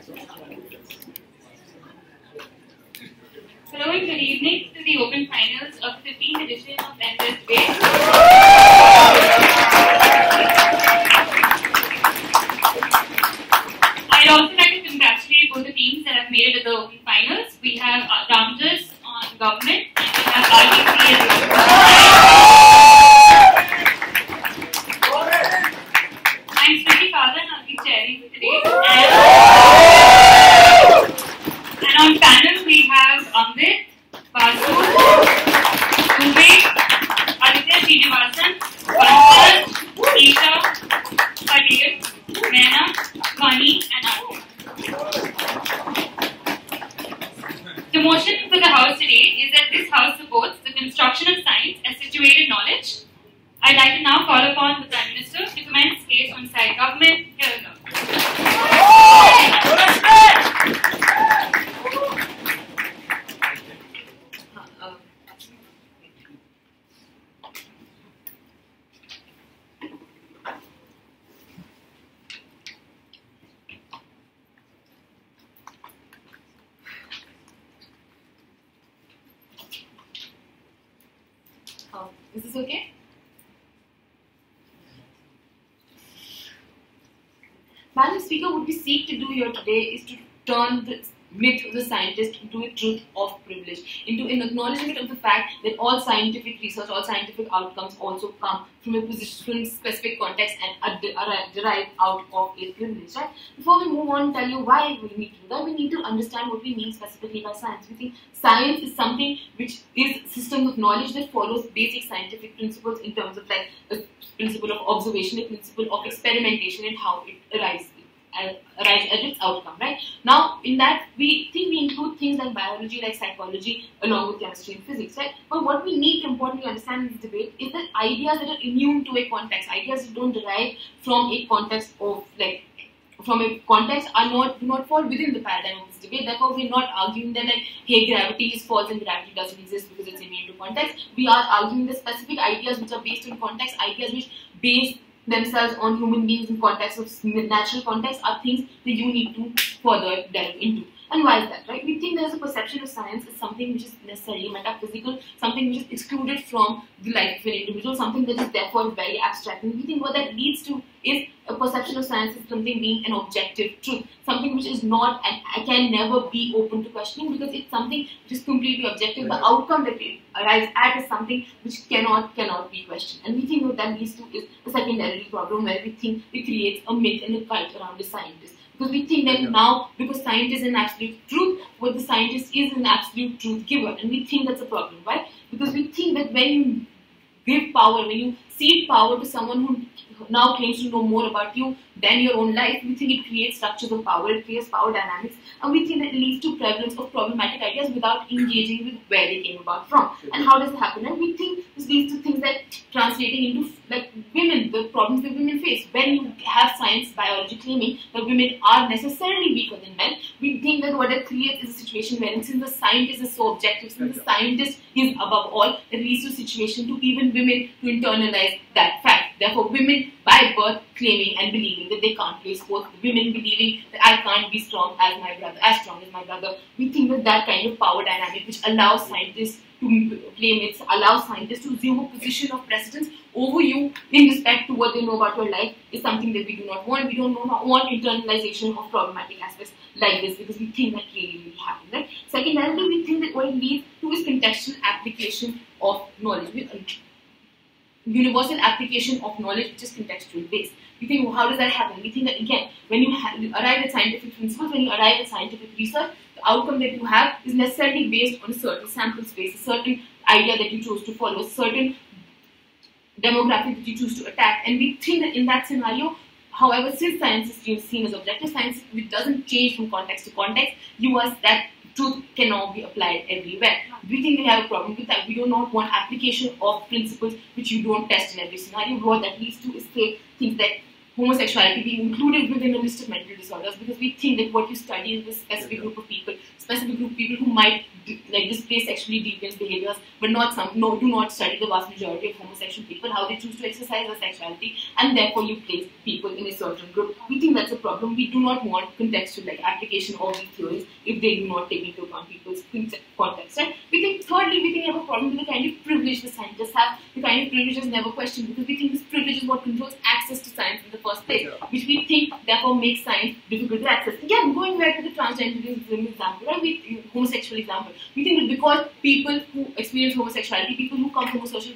Hello and good evening to the Open Finals of the 15th edition of NLS Debate. I'd also like to congratulate both the teams that have made it to the Open Finals. We have Ramjas on government and we have RVCE as well. I'm Sriti Father and I'll be chairing for today. And on panel we have Ambit, Basu, Dubey, Aditya Srinivasan, Pankaj, Isha, Kabir, Mena, Mani and Arthur. The motion for the House today is that this House supports the construction of science as situated knowledge. I'd like to now call upon the Prime Minister to commence his case on side government. Here we go. Is this okay? Madam Speaker, what we seek to do here today is to turn the myth of the scientist into a truth of privilege, into an acknowledgement of the fact that all scientific research, all scientific outcomes also come from a position, specific context and are derived out of a privilege. Right? Before we move on and tell you why we need to do that, we need to understand what we mean specifically by science. We think science is something which is a system of knowledge that follows basic scientific principles in terms of like a principle of observation, a principle of experimentation and how it arrives at its outcome, right? Now, in that, we think we include things like biology, like psychology, along with chemistry and physics, right? But what we need to importantly understand in this debate is that ideas that are immune to a context, ideas that don't derive from a context of, like, from a context do not fall within the paradigm of this debate. Therefore, we're not arguing that, like, hey, gravity is false and gravity doesn't exist because it's immune to context. We are arguing the specific ideas which are based on context, ideas which base themselves on human beings in context of natural context are things that you need to further delve into. And why is that, right? We think there's a perception of science as something which is necessarily metaphysical, something which is excluded from the life of an individual, something that is therefore very abstract. And we think what that leads to is a perception of science as something being an objective truth, something which is not and can never be open to questioning because it's something which is completely objective. The outcome that it arrives at is something which cannot be questioned. And we think what that leads to is a secondary problem where we think it creates a myth and a cult around the scientist. Because we think that now, because science is an absolute truth, what the scientist is an absolute truth giver. And we think that's a problem, right? Because we think that when you give power, when you cede power to someone who now claims to know more about you than your own life, we think it creates structures of power, it creates power dynamics, and we think that it leads to prevalence of problematic ideas without engaging with where they came about from. And how does it happen? And we think this leads to things that translating into like women, the problems that women face. When you have science, biology claiming that women are necessarily weaker than men, we think that what it creates is a situation where since the scientist is so objective, since the scientist is above all, it leads to a situation to even women to internalize that fact. Therefore, women by birth claiming and believing that they can't play sports, women believing that I can't be strong as my brother, as strong as my brother. We think that that kind of power dynamic which allows scientists to claim it, allows scientists to assume a position of precedence over you in respect to what they know about your life is something that we do not want. We don't want internalization of problematic aspects like this because we think that really happens. Right? Secondarily, we think that what it leads to is contextual application of knowledge. Universal application of knowledge which is contextual based. We think, well, how does that happen? We think that again, when you arrive at scientific principles, when you arrive at scientific research, the outcome that you have is necessarily based on a certain sample space, a certain idea that you chose to follow, a certain demographic that you choose to attack. And we think that in that scenario, however, since science is seen as objective science, which doesn't change from context to context, that truth cannot be applied everywhere. We think we have a problem with that. We do not want application of principles which you don't test in every scenario. What that leads to is say things that homosexuality being included within a list of mental disorders, because we think that what you study is a specific group of people who might display sexually deviant behaviors, but do not study the vast majority of homosexual people, how they choose to exercise their sexuality, and therefore you place people in a certain group. We think that's a problem. We do not want contextual application of these theories if they do not take into account people's context. Right? Thirdly, we have a problem with the kind of privilege the scientists have, the kind of privilege is never questioned, because we think this privilege is what controls access to science in the first place, which we think therefore makes science difficult to access. Again, going back to the transgenderism example, right? Homosexual example, we think that because people who experience homosexuality, people who come from a social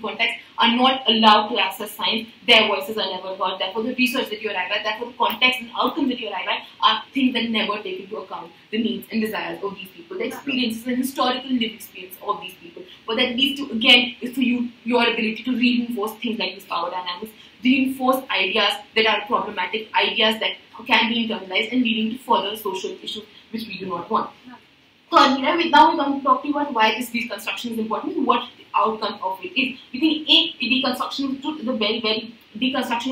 context, are not allowed to access science, their voices are never heard. Therefore, the research that you arrive at, therefore the context and outcomes that you arrive at, are things that never take into account the needs and desires of these people, the experiences and historical lived experience of these people. What that leads to, again, is for you, your ability to reinforce things like this power dynamics, reinforce ideas that are problematic, ideas that can be internalized and leading to further social issues which we do not want. Thirdly, now we come to talk to you about why this deconstruction is important and what the outcome of it is. We think deconstruction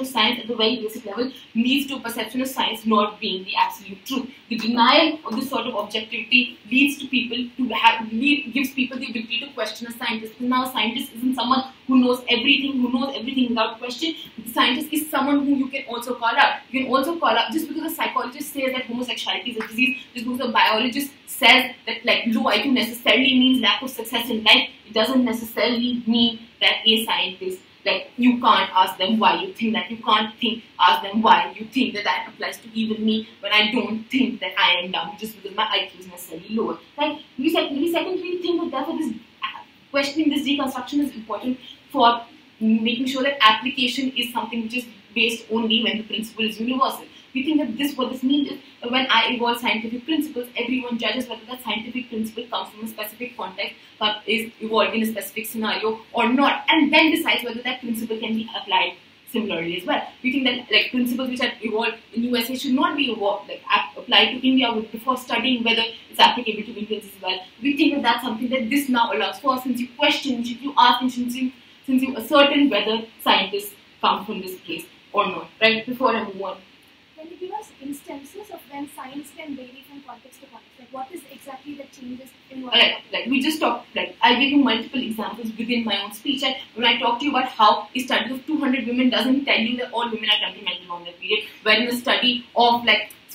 of science at the very basic level leads to a perception of science not being the absolute truth. The denial of this sort of objectivity leads to people gives people the ability to question a scientist. Because now a scientist isn't someone who knows everything without question. The scientist is someone who you can also call out. You can also call out, just because a psychologist says that homosexuality is a disease, just because a biologist says that low IQ necessarily means lack of success in life, it doesn't necessarily mean that a scientist, you can't ask them why you think that. You can't ask them why you think that applies to even me when I don't think that I am dumb just because my IQ is necessarily lower. We secondly think that therefore this questioning this deconstruction is important for making sure that application is something which is based only when the principle is universal. We think that what this means is when I evolve scientific principles, everyone judges whether that scientific principle comes from a specific context, is evolved in a specific scenario or not, and then decides whether that principle can be applied similarly as well. We think that principles which are evolved in USA should not be applied to India before studying whether it's applicable to Indians as well. We think that that's something that this now allows for, since you question, since you ask, and since you ascertain whether scientists come from this place or not. Right? Before I move on. Can you give us instances of when science can vary from context to context? What is exactly the changes in what? We just talked. I gave you multiple examples within my own speech. When I talked to you about how a study of 200 women doesn't tell you that all women are temperamental on their period, wherein a study of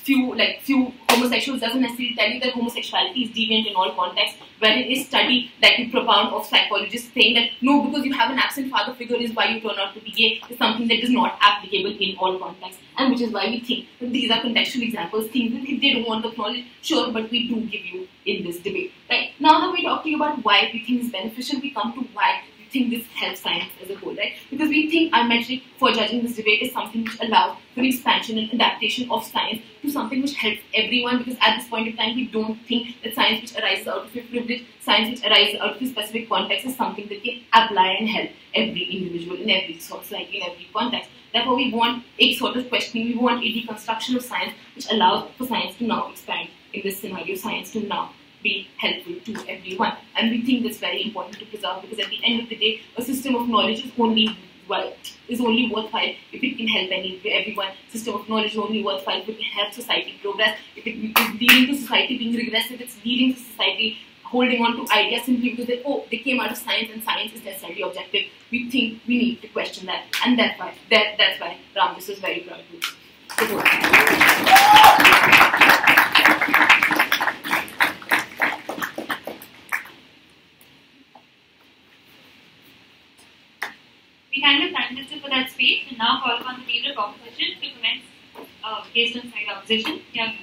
few homosexuals doesn't necessarily tell you that homosexuality is deviant in all contexts, wherein a study that you propound of psychologists saying that no, because you have an absent father figure is why you turn out to be gay, is something that is not applicable in all contexts, and which is why we think that these are contextual examples, things that if they don't want to acknowledge, sure, but we do give you in this debate. Right? Now that we're talking about why we think it's beneficial, we come to why we think this helps science as a whole, right? Because we think our metric for judging this debate is something which allows for expansion and adaptation of science to something which helps everyone, because at this point in time we don't think that science which arises out of a privilege, science which arises out of a specific context is something that can apply and help every individual in every society, in every context. Therefore, we want a sort of questioning, we want a deconstruction of science which allows for science to now expand in this scenario, science to now be helpful to everyone. And we think that's very important to preserve, because at the end of the day, a system of knowledge is only worthwhile if it can help everyone. System of knowledge is only worthwhile if it can help society progress. If it is leading to society being regressive, it's leading to society holding on to ideas simply because they came out of science and science is necessarily objective. We think we need to question that, and that's why Ramjas is very proud to support. We thank the Prime Minister for that speech and now call upon the leader of opposition to commence based on side opposition. Yeah.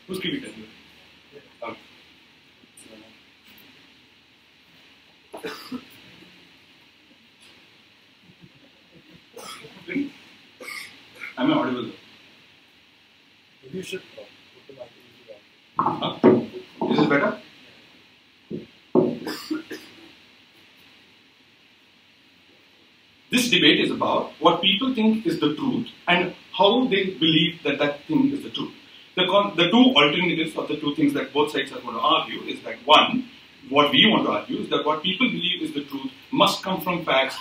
Who's giving it? Am I audible? You should put the Is this better? This debate is about what people think is the truth and how they believe that that thing is the truth. The two alternatives of the two things that both sides are going to argue is that one, what we want to argue is that what people believe is the truth must come from facts,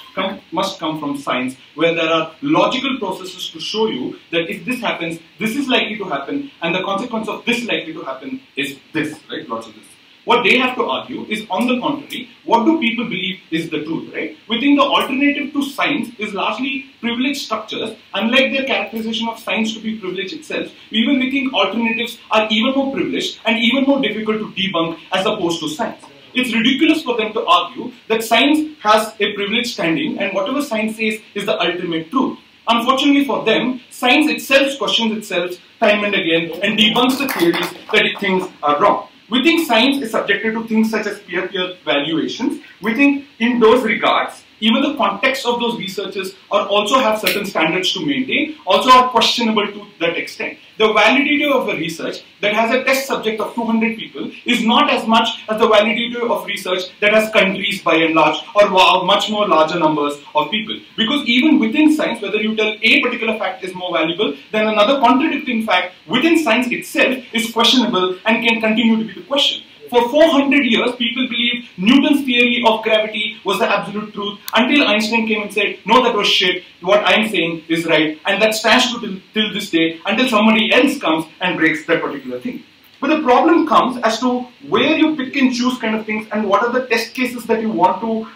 must come from science, where there are logical processes to show you that if this happens, this is likely to happen, and the consequence of this likely to happen is this, right? Lots of this. What they have to argue is, on the contrary, what do people believe is the truth, right? We think the alternative to science is largely privileged structures. Unlike their characterization of science to be privilege itself, even we think alternatives are even more privileged and even more difficult to debunk as opposed to science. It's ridiculous for them to argue that science has a privileged standing and whatever science says is the ultimate truth. Unfortunately for them, science itself questions itself time and again and debunks the theories that it thinks are wrong. We think science is subjected to things such as peer-to-peer valuations. We think in those regards, even the context of those researches also have certain standards to maintain, also are questionable to that extent. The validity of a research that has a test subject of 200 people is not as much as the validity of research that has countries by and large, or much more larger numbers of people. Because even within science, whether you tell a particular fact is more valuable than another contradicting fact within science itself is questionable and can continue to be the question. For 400 years, people believed Newton's theory of gravity was the absolute truth until Einstein came and said, no, that was shit, what I'm saying is right, and that stands till this day until somebody else comes and breaks that particular thing. But the problem comes as to where you pick and choose kind of things and what are the test cases that you want to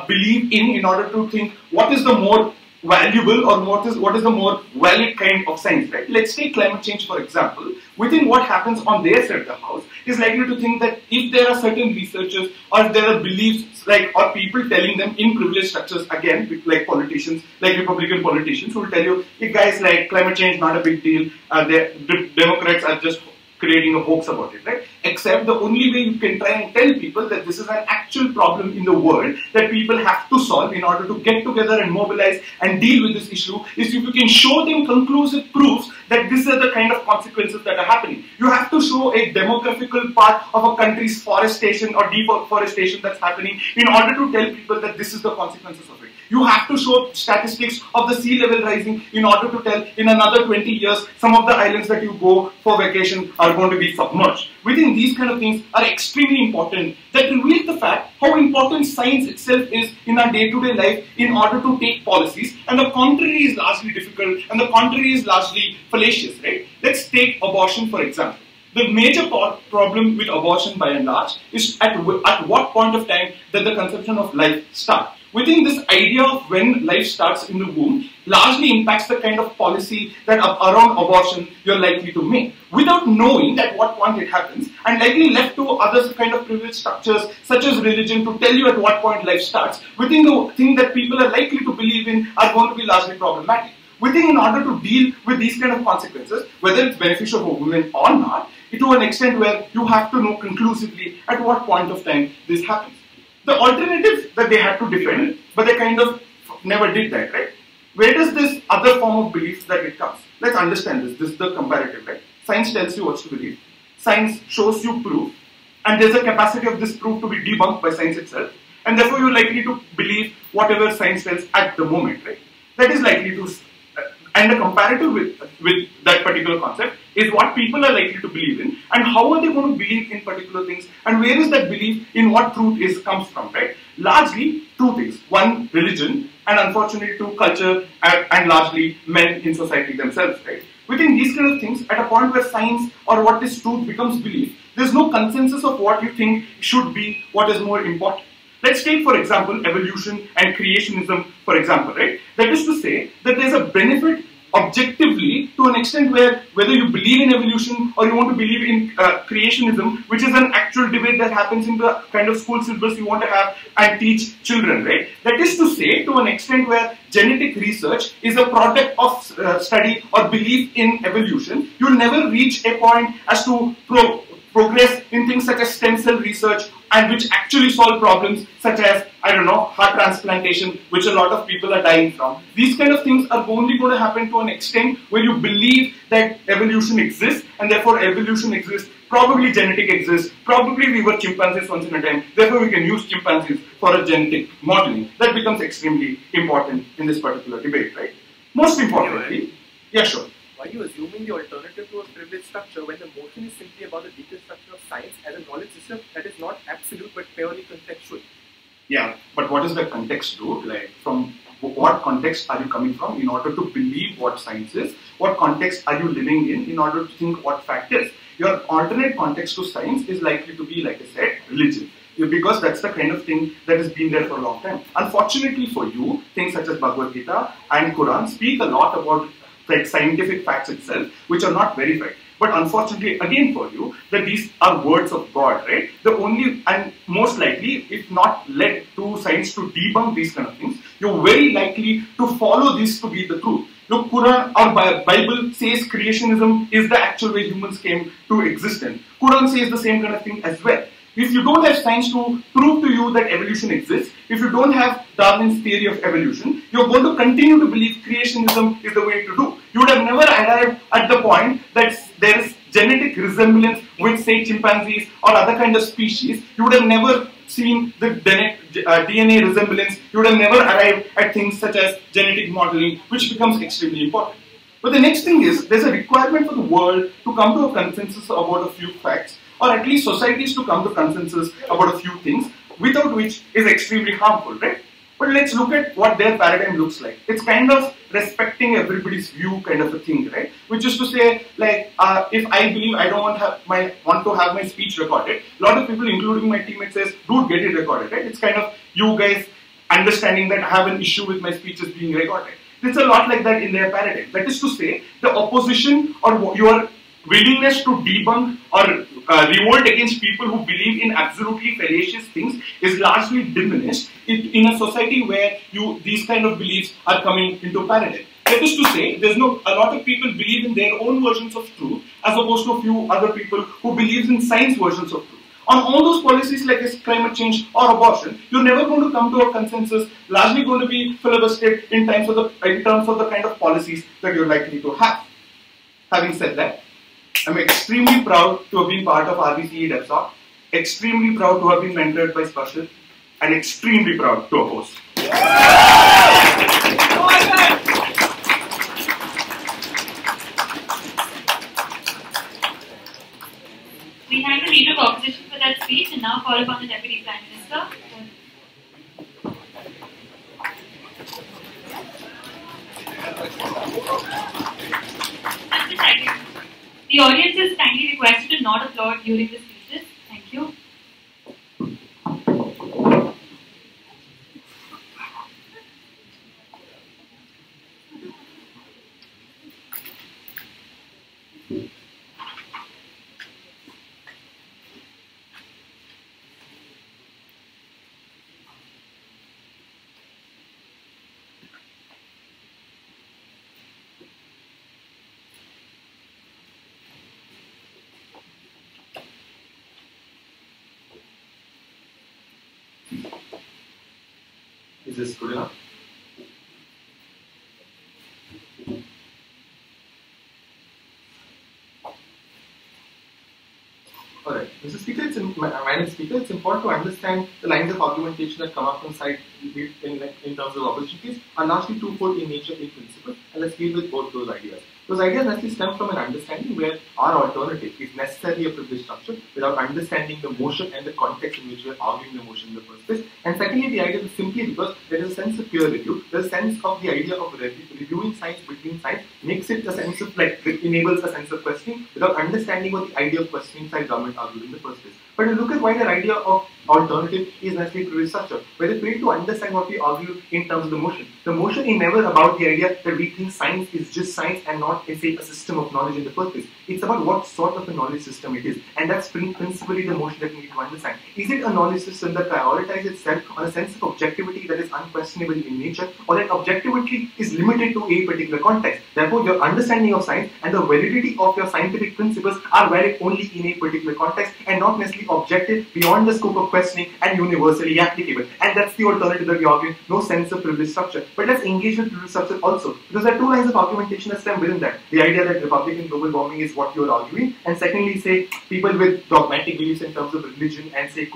believe in order to think what is the more valuable or what is the more valid kind of science, right? Let's take climate change for example. Within what happens on their side of the house is likely to think that if there are certain researchers or if there are beliefs or people telling them in privileged structures, again like politicians, like Republican politicians who will tell you, hey guys, like climate change not a big deal, the Democrats are just creating a hoax about it, right? Except the only way you can try and tell people that this is an actual problem in the world that people have to solve in order to get together and mobilize and deal with this issue is if you can show them conclusive proofs that these are the kind of consequences that are happening. You have to show a demographical part of a country's forestation or deforestation that's happening in order to tell people that this is the consequences of it. You have to show statistics of the sea level rising in order to tell in another 20 years some of the islands that you go for vacation are going to be submerged. We think these kind of things are extremely important that reveal the fact how important science itself is in our day-to-day life in order to take policies, and the contrary is largely difficult and the contrary is largely fallacious, right? Let's take abortion for example. The major problem with abortion by and large is at what point of time does the conception of life start. We think this idea of when life starts in the womb largely impacts the kind of policy that around abortion you're likely to make. Without knowing at what point it happens, and likely left to other kind of privileged structures such as religion to tell you at what point life starts, we think the thing that people are likely to believe in are going to be largely problematic. We think in order to deal with these kind of consequences, whether it's beneficial for women or not, to an extent where you have to know conclusively at what point of time this happens. The alternative that they had to defend, but they kind of never did that, right? Where does this other form of belief that it comes? Let's understand this. This is the comparative, right? Science tells you what to believe. Science shows you proof. And there's a capacity of this proof to be debunked by science itself. And therefore, you're likely to believe whatever science tells at the moment, right? That is likely to... And the comparative with that particular concept is what people are likely to believe in and how are they going to believe in particular things and where is that belief in what truth comes from, right? Largely two things. One, religion, and unfortunately two, culture and largely men in society themselves, right? Within these kind of things, at a point where science or what is truth becomes belief, there's no consensus of what you think should be what is more important. Let's take, for example, evolution and creationism, for example, right? That is to say that there's a benefit objectively to an extent where whether you believe in evolution or you want to believe in creationism, which is an actual debate that happens in the kind of school syllabus you want to have and teach children, right? That is to say to an extent where genetic research is a product of study or belief in evolution, you'll never reach a point as to progress in things such as stem cell research and which actually solve problems such as, I don't know, heart transplantation, which a lot of people are dying from. These kind of things are only going to happen to an extent where you believe that evolution exists, and therefore evolution exists, probably genetic exists, probably we were chimpanzees once in a time, therefore we can use chimpanzees for a genetic modeling. That becomes extremely important in this particular debate, right? Most importantly, yeah, sure. Why are you assuming the alternative to a privileged structure when the motion is simply about the deconstruction of science as a knowledge system that is not absolute but purely contextual? Yeah, but what does the context do? Like, from what context are you coming from in order to believe what science is? What context are you living in order to think what fact is? Your alternate context to science is likely to be, like I said, religion. Because that's the kind of thing that has been there for a long time. Unfortunately for you, things such as Bhagavad Gita and Quran speak a lot about like scientific facts itself, which are not verified. But unfortunately, again for you, that these are words of God, right? The only, and most likely, if not led to science to debunk these kind of things, you're very likely to follow this to be the truth. The Quran or Bible says creationism is the actual way humans came to existence. Quran says the same kind of thing as well. If you don't have science to prove to you that evolution exists, if you don't have Darwin's theory of evolution, you're going to continue to believe creationism is the way to do. You would have never arrived at the point that there is genetic resemblance with, say, chimpanzees or other kind of species. You would have never seen the DNA resemblance. You would have never arrived at things such as genetic modeling, which becomes extremely important. But the next thing is, there's a requirement for the world to come to a consensus about a few facts, or at least societies to come to consensus about a few things, without which is extremely harmful, right? But let's look at what their paradigm looks like. It's kind of respecting everybody's view kind of a thing, right? Which is to say, like, if I believe I don't want to have my speech recorded, a lot of people, including my teammates, says, dude, get it recorded, right? It's kind of you guys understanding that I have an issue with my speeches being recorded. It's a lot like that in their paradigm. That is to say, the opposition or your willingness to debunk or revolt against people who believe in absolutely fallacious things is largely diminished in a society where these kind of beliefs are coming into paradigm. That is to say, a lot of people believe in their own versions of truth as opposed to a few other people who believe in science versions of truth. On all those policies like climate change or abortion, you're never going to come to a consensus, largely going to be filibustered in terms of the kind of policies that you're likely to have. Having said that, I'm extremely proud to have been part of RVCE DevSoc, extremely proud to have been mentored by Spashit, and extremely proud to oppose. We thank the Leader of Opposition for that speech and now call upon the Deputy Prime Minister. The audience is kindly requested to not applaud during the speeches. Thank you. Is this good enough? Alright, Mr. Speaker, Madam Speaker, it's important to understand the lines of argumentation that come up from side in terms of opposition case are largely twofold in nature in principle, and let's deal with both those ideas. Those ideas actually stem from an understanding where our alternative is necessarily a privileged structure without understanding the motion and the context in which we are arguing the motion in the first place. And secondly, the idea is simply because there is a sense of peer review, there's a sense of the idea of reviewing science between science makes it a sense of, enables a sense of questioning without understanding what the idea of questioning side government argued in the first place. But look at why the idea of alternative is necessarily privileged structure, where they fail to understand what we argue in terms of the motion. The motion is never about the idea that we think science is just science and not, say, a system of knowledge in the first place. It's about what sort of a knowledge system it is, and that's principally the motion that we need to understand. Is it a knowledge system that prioritizes itself on a sense of objectivity that is unquestionable in nature, or that objectivity is limited to a particular context? Therefore, your understanding of science and the validity of your scientific principles are valid only in a particular context and not necessarily objective beyond the scope of questioning and universally applicable. And that's the alternative that we argue, no sense of privilege structure. But let's engage with privilege structure also, because there are two lines of argumentation that stem within that. The idea that Republican global warming is what you're arguing, and secondly, say, people with dogmatic beliefs in terms of religion and say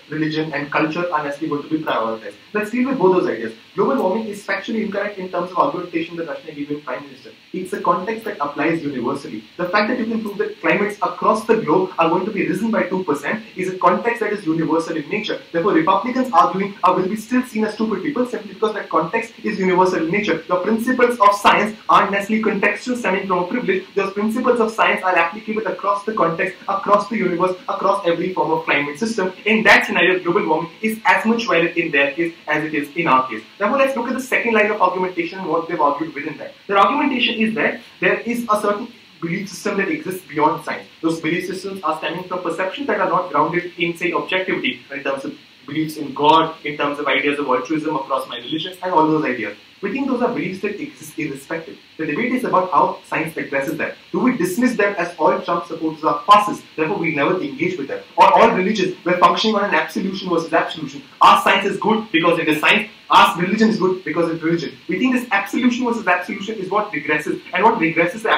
religion and culture are necessarily going to be prioritized. Let's deal with both those ideas. Global warming is factually incorrect in terms of argumentation that Rushnaye gave in Prime Minister. It's a context that applies universally. The fact that you can prove that climates across the globe are going to be risen by 2% is a context that is universal in nature. Therefore, Republicans arguing will be still seen as stupid people simply because that context is universal in nature. The principles of science aren't necessarily contextual stemming from a privilege. Those principles of science are applicable across the context, across the universe, across every form of climate system. In that scenario, global warming is as much valid in their case as it is in our case. Therefore, let's look at the second line of argumentation and what they've argued within that. Their argumentation is that there is a certain belief system that exists beyond science. Those belief systems are stemming from perceptions that are not grounded in, say, objectivity, in terms of beliefs in God, in terms of ideas of altruism across my religions, and all those ideas. We think those are beliefs that exist irrespective. The debate is about how science addresses them. Do we dismiss them as all Trump supporters are fascists, therefore we never engage with them? Or all religions were functioning on an absolution versus absolution. Our science is good because it is science, our religion is good because it's religion. We think this absolution versus absolution is what regresses, and what regresses the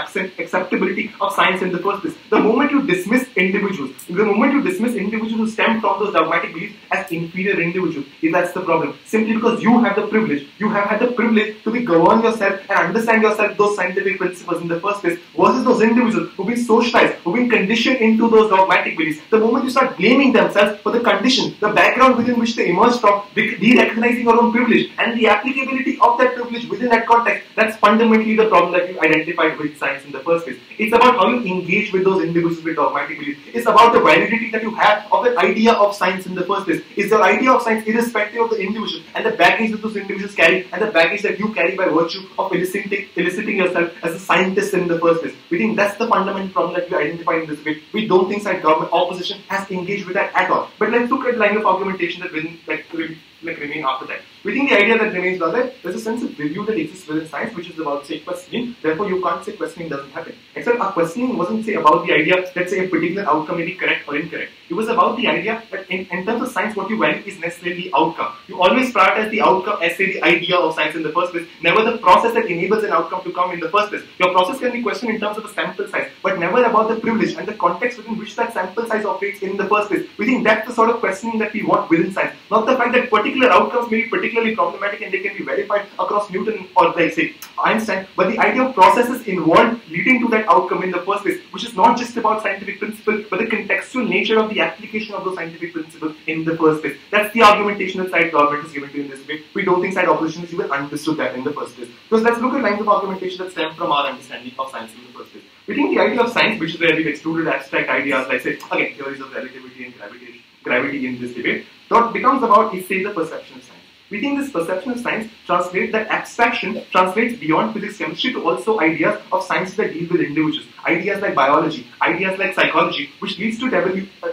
acceptability of science in the first place. The moment you dismiss individuals, who stem from those dogmatic beliefs as inferior individuals, that's the problem. Simply because you have the privilege, you have had the privilege to be govern yourself and understand yourself those scientific principles in the first place, versus those individuals who've been socialized, who've been conditioned into those dogmatic beliefs. The moment you start blaming themselves for the condition, the background within which they emerged from, de-recognizing your own privilege and the applicability of that privilege within that context, that's fundamentally the problem that you identified with science in the first place. It's about how you engage with those individuals with dogmatic beliefs. It's about the validity that you have of the idea of science in the first place. Is your idea of science irrespective of the individual and the baggage that those individuals carry and the baggage that you carry by virtue of eliciting yourself as a scientist in the first place? We think that's the fundamental problem that we identify in this debate. We don't think that government opposition has engaged with that at all. But let's look at the line of argumentation that remain after that. We think the idea that remains was that there's a sense of review that exists within science, which is about, say, questioning. Therefore, you can't say questioning doesn't happen. Except our questioning wasn't, say, about the idea that, say, a particular outcome may be correct or incorrect. It was about the idea that in terms of science, what you value is necessarily the outcome. You always prioritize the outcome as, say, the idea of science in the first place, never the process that enables an outcome to come in the first place. Your process can be questioned in terms of a sample size, but never about the privilege and the context within which that sample size operates in the first place. We think that's the sort of questioning that we want within science, not the fact that particular outcomes may be particularly problematic and they can be verified across Newton or, like, say, Einstein, but the idea of processes involved leading to that outcome in the first place, which is not just about scientific principle, but the contextual nature of the application of those scientific principles in the first place. That's the argumentation that side government is given to in this way. We don't think side opposition has even understood that in the first place. Because let's look at lines of argumentation that stem from our understanding of science in the first place. We think the idea of science, which is where we've excluded abstract ideas like, say, again, theories of relativity and gravity in this debate, what becomes about is, say, the perception of science. We think this perception of science translates that abstraction translates beyond physics, chemistry to also ideas of science that deal with individuals. Ideas like biology, ideas like psychology, which leads to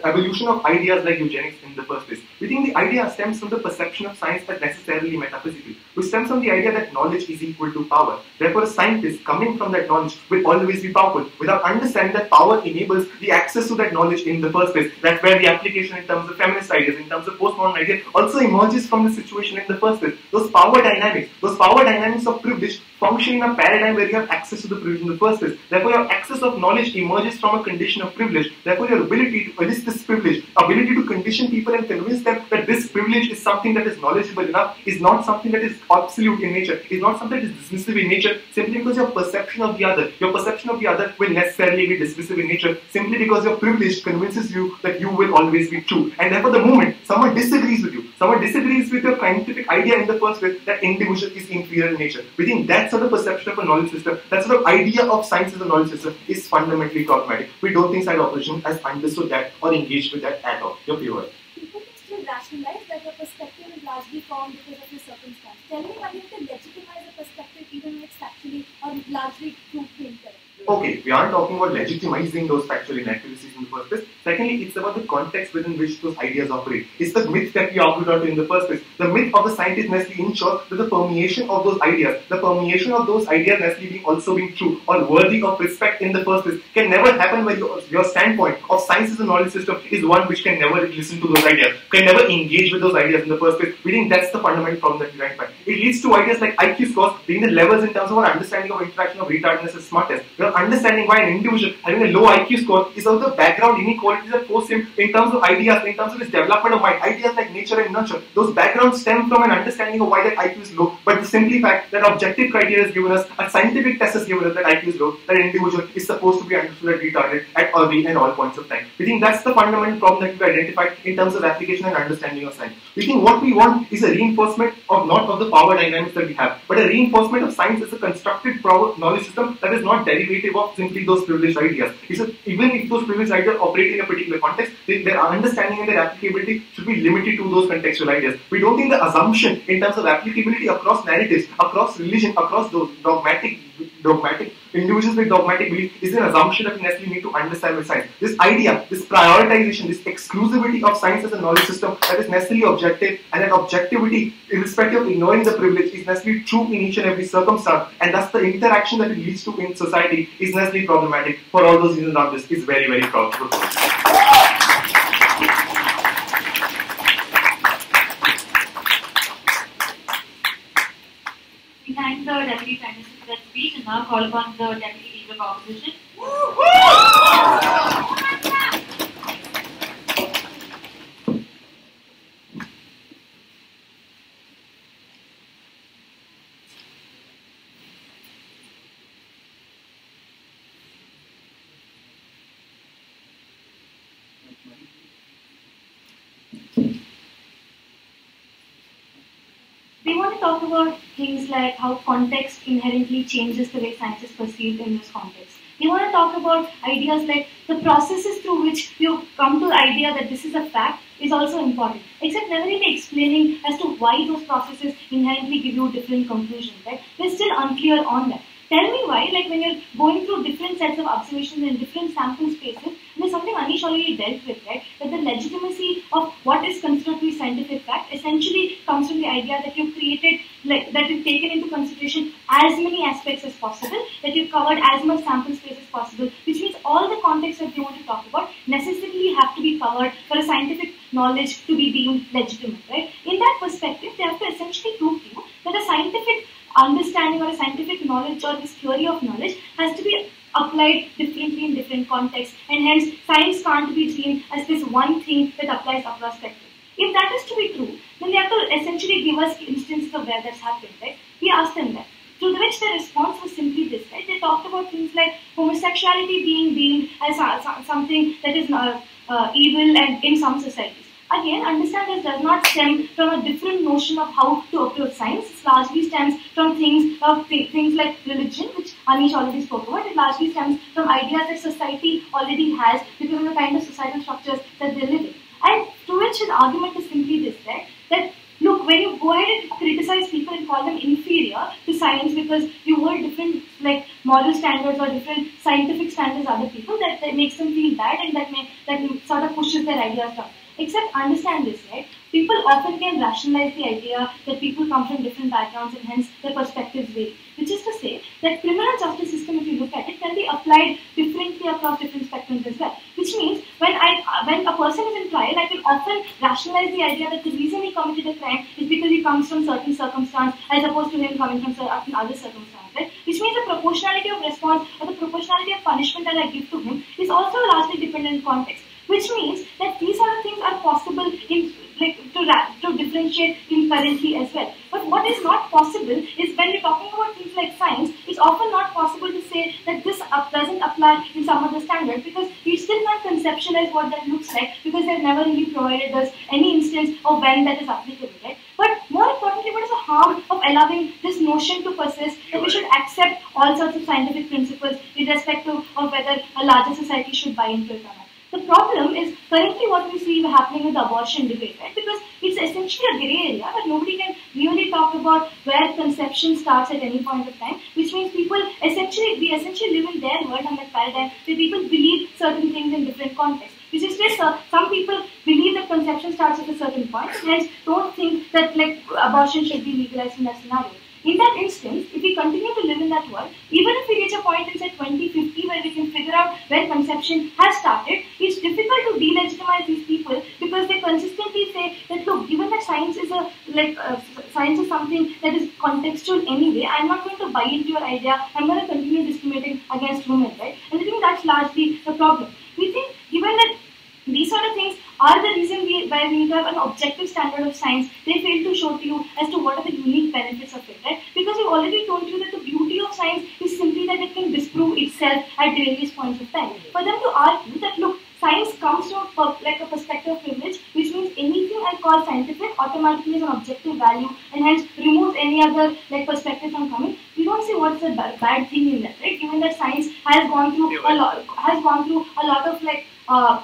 evolution of ideas like eugenics in the first place. We think the idea stems from the perception of science as necessarily metaphysical, which stems from the idea that knowledge is equal to power. Therefore, a scientist coming from that knowledge will always be powerful, without understanding that power enables the access to that knowledge in the first place. That's where the application in terms of feminist ideas, in terms of postmodern ideas, also emerges from the situation in the first place. Those power dynamics of privilege function in a paradigm where you have access to the privilege in the first place. Therefore, your access of knowledge emerges from a condition of privilege. Therefore, your ability to elicit this privilege, ability to condition people and convince them that this privilege is something that is knowledgeable enough, is not something that is absolute in nature, is not something that is dismissive in nature, simply because your perception of the other will necessarily be dismissive in nature, simply because your privilege convinces you that you will always be true. And therefore, the moment someone disagrees with you, someone disagrees with your scientific idea in the first place, that individual is inferior in nature. We think that sort of perception of a knowledge system, that sort of idea of science as a knowledge system is fundamentally problematic. We don't think side opposition has understood that or engaged with that at all. Your viewer. People can still rationalize that your perspective is largely formed because of your circumstance. Tell me how you can legitimize a perspective even when it's factually or largely proved incorrect. Okay, we aren't talking about legitimizing those factual inaccuracies in the first place. Secondly, it's about the context within which those ideas operate. It's the myth that we argued on in the first place. The myth of the scientist necessarily ensures that the permeation of those ideas necessarily also being true or worthy of respect in the first place can never happen when your standpoint of science as a knowledge system is one which can never listen to those ideas, can never engage with those ideas in the first place. We think that's the fundamental problem that we identify. It leads to ideas like IQ scores being the levels in terms of our understanding of interaction of retardedness and smartness. We are understanding why an individual having a low IQ score is also the background inequalities that force him in terms of ideas, in terms of his development of mind, ideas like nature and nurture. Those backgrounds stem from an understanding of why that IQ is low, but the simple fact that objective criteria is given us, a scientific test is given us that IQ is low, that an individual is supposed to be understood as retarded at every and all points of time. We think that's the fundamental problem that we've identified in terms of application and understanding of science. We think what we want is a reinforcement of not of the power dynamics that we have, but a reinforcement of science as a constructed knowledge system that is not derivative of simply those privileged ideas. Even if those privileged ideas operate in a particular context, their understanding and their applicability should be limited to those contextual ideas. We don't think the assumption in terms of applicability across narratives, across religion, across those dogmatic individuals with dogmatic belief is an assumption that we necessarily need to understand with science. This idea, this prioritization, this exclusivity of science as a knowledge system that is necessarily objective, and that objectivity, irrespective of ignoring the privilege, is necessarily true in each and every circumstance, and thus the interaction that it leads to in society is necessarily problematic. For all those reasons, Ramjas is very, very proud. We thank the Deputy Prime Minister for that speech and now call upon the Deputy Leader of Opposition. We want to talk about things like how context inherently changes the way science is perceived in this context. We want to talk about ideas like the processes through which you come to the idea that this is a fact is also important, except never really explaining as to why those processes inherently give you different conclusions, right? We're still unclear on that. Tell me why, like when you're going through different sets of observations in different sample spaces, and there's something Anish already dealt with, right? That the legitimacy of what is considered to be scientific fact essentially comes from the idea that you've created, like that you've taken into consideration as many aspects as possible, that you've covered as much sample space as possible, which means all the contexts that you want to talk about necessarily have to be covered for a scientific knowledge to be deemed legitimate, right? In that perspective, they have to essentially prove to you that a scientific understanding or a scientific knowledge or this theory of knowledge has to be applied differently in different contexts, and hence science can't be seen as this one thing that applies across spectrum. If that is to be true, then they have to essentially give us instances of where that's happened, right? We asked them that. To which the response was simply this, right? They talked about things like homosexuality being deemed as something that is evil and in some societies. Again, understand this does not stem from a different notion of how to approach science. It largely stems from things like religion, which Anish already spoke about. It largely stems from ideas that society already has because of the kind of societal structures that they live in. And to which his argument is simply this, right? That look, when you go ahead and criticize people and call them inferior to science because you hold different like moral standards or different scientific standards other people, that makes them feel bad and that sort of pushes their ideas down. Except understand this, right? People often can rationalize the idea that people come from different backgrounds and hence their perspectives vary. Which is to say that criminal justice system, if you look at it, can be applied differently across different spectrums as well. Which means when a person is in trial, I can often rationalize the idea that the reason he committed a crime is because he comes from certain circumstance as opposed to him coming from certain other circumstance, right? Which means the proportionality of response or the proportionality of punishment that I give to him is also largely dependent on context. Which means that these sort of things are possible in to differentiate concurrently as well. But what is not possible is when we're talking about things like science, it's often not possible to say that this doesn't apply in some other standard because we still can't conceptualize what that looks like because they've never really provided us any instance of when that is applicable, right? But more importantly, what is the harm of allowing this notion to persist that we should accept all sorts of scientific principles irrespective of whether a larger society should buy into it or not? The problem is currently what we see happening with the abortion debate, right? Because it's essentially a grey area that nobody can really talk about about where conception starts at any point of time, which means we essentially live in their world and their paradigm where people believe certain things in different contexts. Which is just some people believe that conception starts at a certain point and hence don't think that like abortion should be legalized in that scenario. In that instance, if we continue to live in that world, even if we reach a point in say 2050 where we can figure out where conception has started, it's difficult to delegitimize these people because they consistently say that look, given that science is science is something that is contextual anyway, I'm not going to buy into your idea. I'm going to continue discriminating against women, right? And I think that's largely the problem. We think given that these sort of things are the reason why we need to have an objective standard of science, they fail to show to you as to what are the unique benefits of it, right? Because we've already told you that the beauty of science is simply that it can disprove itself at various points of time. For them to argue that, look, science comes from a perspective of privilege, which means anything I call scientific automatically is an objective value and hence removes any other perspective from coming. We don't see what's a bad thing in that, right? Given that science has gone through a lot of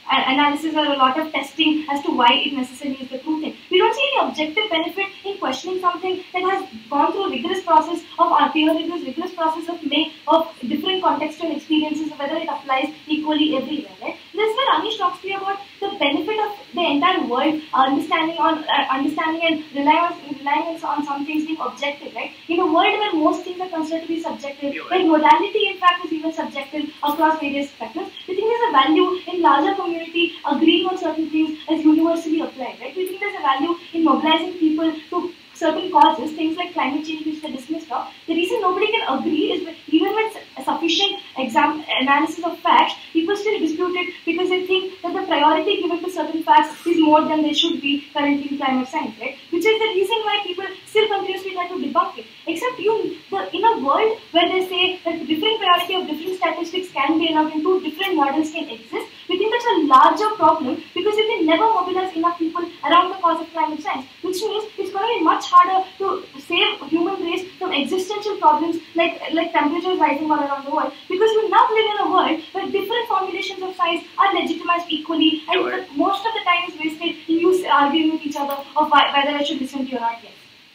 analysis or a lot of testing as to why it necessarily is the true thing. We don't see any objective benefit in questioning something that has gone through a rigorous process of peer reviews, rigorous process of different contextual experiences, whether it applies equally everywhere, right? This is where Anish talks to you about the benefit of the entire world understanding and relying on some things being objective, right? In a world where most things are considered to be subjective, where modality in fact is even subjective across various spectrums, we think there's a value in larger community agreeing on certain things as universally applied, right? We think there's a value in mobilizing people to certain causes, things like climate change, which they dismissed of. The reason nobody can agree is that even with sufficient analysis of facts, people still dispute it because they think that the priority given to certain facts is more than they should be currently in climate science, right? Which is the reason why people still continuously try to debunk it. Except in a world where they say that different priority of different statistics can be allowed and two different models can exist, we think that's a larger problem because you can never mobilize enough people around the cause of climate science, which means it's going to be much harder to save human race from existential problems like temperatures rising all around the world, because we now live in a world where different formulations of science are legitimized equally and most of the time is wasted in you arguing with each other of whether I should listen to you or not. Yes.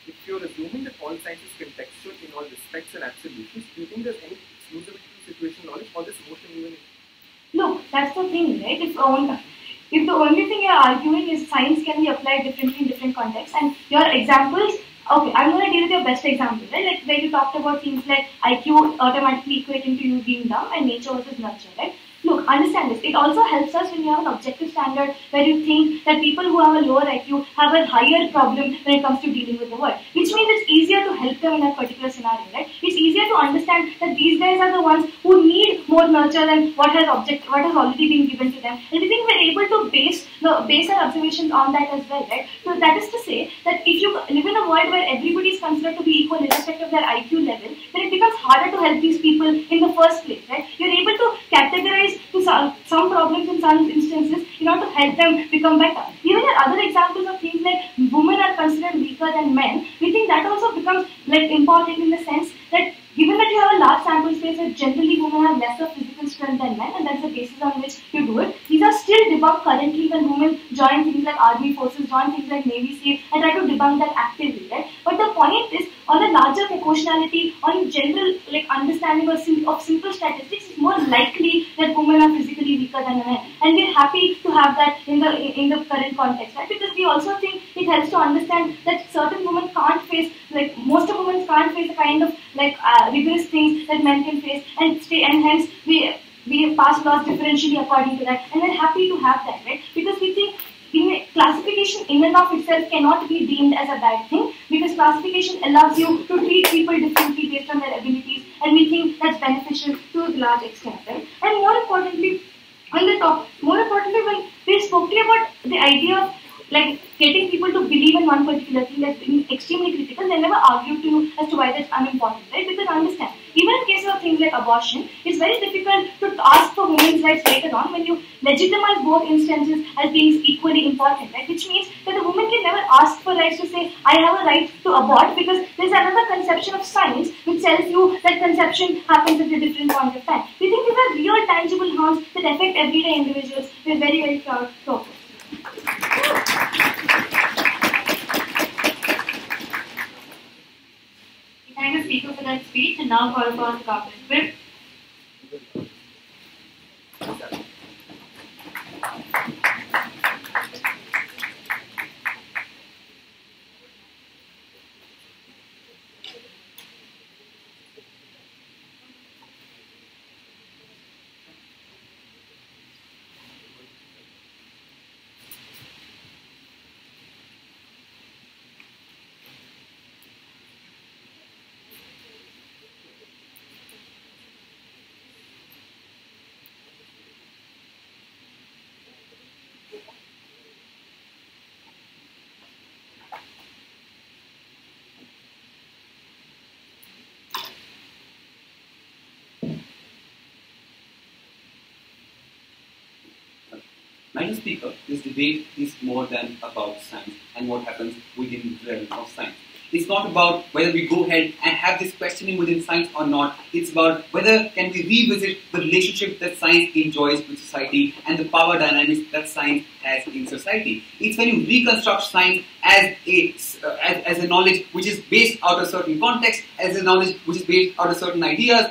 If you're assuming that all science is contextual in all respects and absolutions, do you think there's any exclusivity to situational knowledge or this notion even? Look, that's the thing, right? If the only thing you're arguing is science can be applied differently in different contexts, and your examples, okay, I'm going to deal with your best example, right? Like where you talked about things like IQ automatically equating to you being dumb and nature versus nurture, right? Look, understand this. It also helps us when you have an objective standard where you think that people who have a lower IQ have a higher problem when it comes to dealing with the world. Which means it's easier to help them in that particular scenario, right? It's easier to understand that these guys are the ones who need more nurture than what has already been given to them. And we think we're able to base our observations on that as well, right? So that is to say that if you live in a world where everybody is considered to be equal irrespective of their IQ level, then it becomes harder to help these people in the first place, right? You're able to categorize to solve some problems in some instances in order to help them become better. Even there are other examples of things like women are considered weaker than men. We think that also becomes important in the sense that given that you have a large sample space where generally women have lesser physical strength than men, and that's the basis on which you do it, these are still debunked currently when women join things like army forces, join things like Navy SEAL, and try to debunk that actively, right? But the point is, on a larger proportionality, on general understanding of simple statistics, it's more likely that women are physically weaker than men, and we're happy to have that in the current context, right? Because we also think it helps to understand that certain women can't face, most of women can't face the kind of rigorous things that men can face, and hence we pass laws differentially according to that, and we're happy to have that, right? Because we think classification in and of itself cannot be deemed as a bad thing, because classification allows you to treat people differently based on their abilities, and we think that's beneficial to a large extent, right? And more importantly, when we spoke to you about the idea of getting people to believe in one particular thing that's been extremely critical, they never argued to you as to why that's unimportant, right? Because understand, even in cases of things like abortion, it's very difficult to ask for women's rights later on when you legitimize both instances as being equally important, right? Which means that the woman can never ask for rights to say, I have a right to abort, because there's another conception of science which tells you that conception happens at a different point of time. We think these are real tangible harms that affect everyday individuals. We're very, very proud of. speaker for that speech and now call upon Kabir. Madam Speaker, this debate is more than about science and what happens within the realm of science. It's not about whether we go ahead and have this questioning within science or not. It's about whether can we revisit the relationship that science enjoys with society and the power dynamics that science has in society. It's when you reconstruct science as a knowledge which is based out of certain context, as a knowledge which is based out of certain ideas,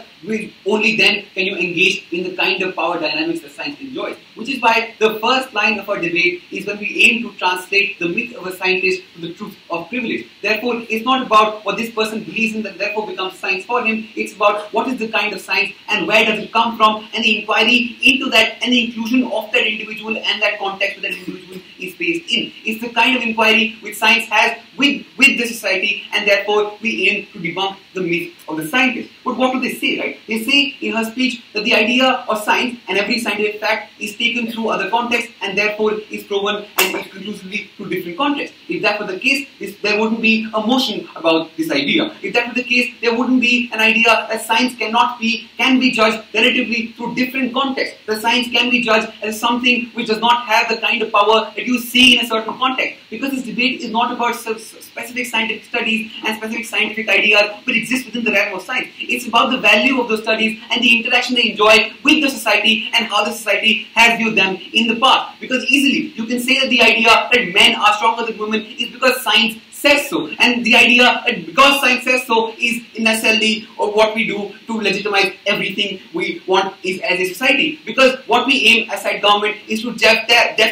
only then can you engage in the kind of power dynamics that science enjoys. Which is why the first line of our debate is when we aim to translate the myth of a scientist to the truth of privilege. Therefore, it's not about what this person believes in that therefore becomes science for him. It's about what is the kind of science and where does it come from, and the inquiry into that and the inclusion of that individual and that context that individual is based in. It's the kind of inquiry which science has with the society, and therefore we aim to debunk the myth of the scientist. But what do they say, right? They say in her speech that the idea of science and every scientific fact is taken through other contexts and therefore is proven and is conclusively through different contexts. If that were the case, there wouldn't be a motion about this idea. If that were the case, there wouldn't be an idea that science can be judged relatively through different contexts. The science can be judged as something which does not have the kind of power that you see in a certain context. Because this debate is not about specific scientific studies and specific scientific ideas which exist within the realm of science. It's about the value of those studies and the interaction they enjoy with the society and how the society has viewed them in the past. Because easily you can say that the idea that men are stronger than women is because science says so, and the idea that because science says so is necessarily what we do to legitimize everything we want is as a society. Because what we aim as side government is to death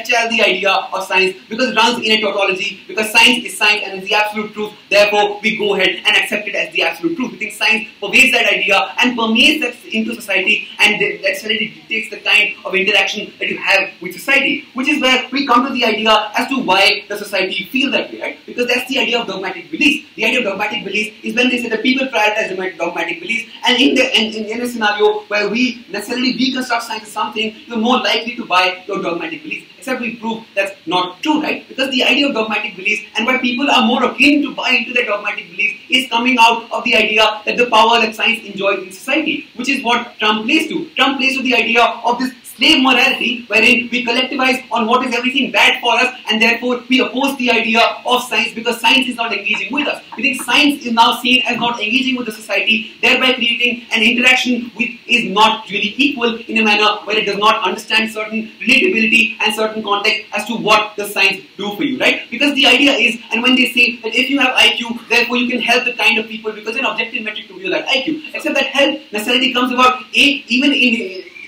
child the idea of science because it runs in a tautology, because science is science and is the absolute truth, therefore we go ahead and accept it as the absolute truth. We think science pervades that idea and permeates that into society, and that necessarily dictates the kind of interaction that you have with society, which is where we come to the idea as to why the society feel that way, right? Because that's the idea of dogmatic beliefs. The idea of dogmatic beliefs is when they say that people prioritize dogmatic beliefs, and in a scenario where we necessarily reconstruct science as something, you're more likely to buy your dogmatic beliefs. Except we prove that's not true, right? Because the idea of dogmatic beliefs and why people are more keen to buy into their dogmatic beliefs is coming out of the idea that the power that science enjoys in society, which is what Trump plays to. Trump plays to the idea of this slave morality wherein we collectivize on what is everything bad for us, and therefore we oppose the idea of science because science is not engaging with us. We think science is now seen as not engaging with the society, thereby creating an interaction which is not really equal in a manner where it does not understand certain relatability and certain context as to what the science do for you, right? Because the idea is, and when they say that if you have IQ, therefore you can help the kind of people because an objective metric to view that IQ, except that help necessarily comes about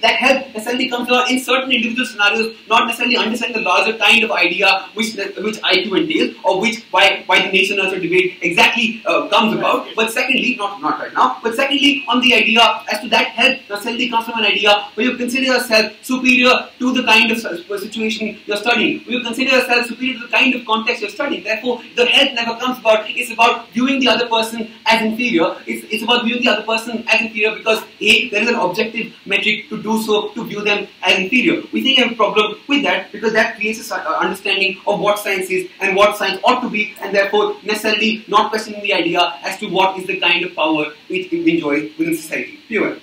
that help necessarily comes about in certain individual scenarios, not necessarily understanding the larger kind of idea which IQ entails, or why the nature nurture debate exactly comes about. But secondly, not right now, but secondly, on the idea as to that help necessarily comes from an idea where you consider yourself superior to the kind of situation you're studying, where you consider yourself superior to the kind of context you're studying. Therefore, the help never comes about. It's about viewing the other person as inferior. It's about viewing the other person as inferior because there is an objective metric to do so, to view them as inferior. We think we have a problem with that because that creates an understanding of what science is and what science ought to be, and therefore necessarily not questioning the idea as to what is the kind of power it enjoys within society. Pure.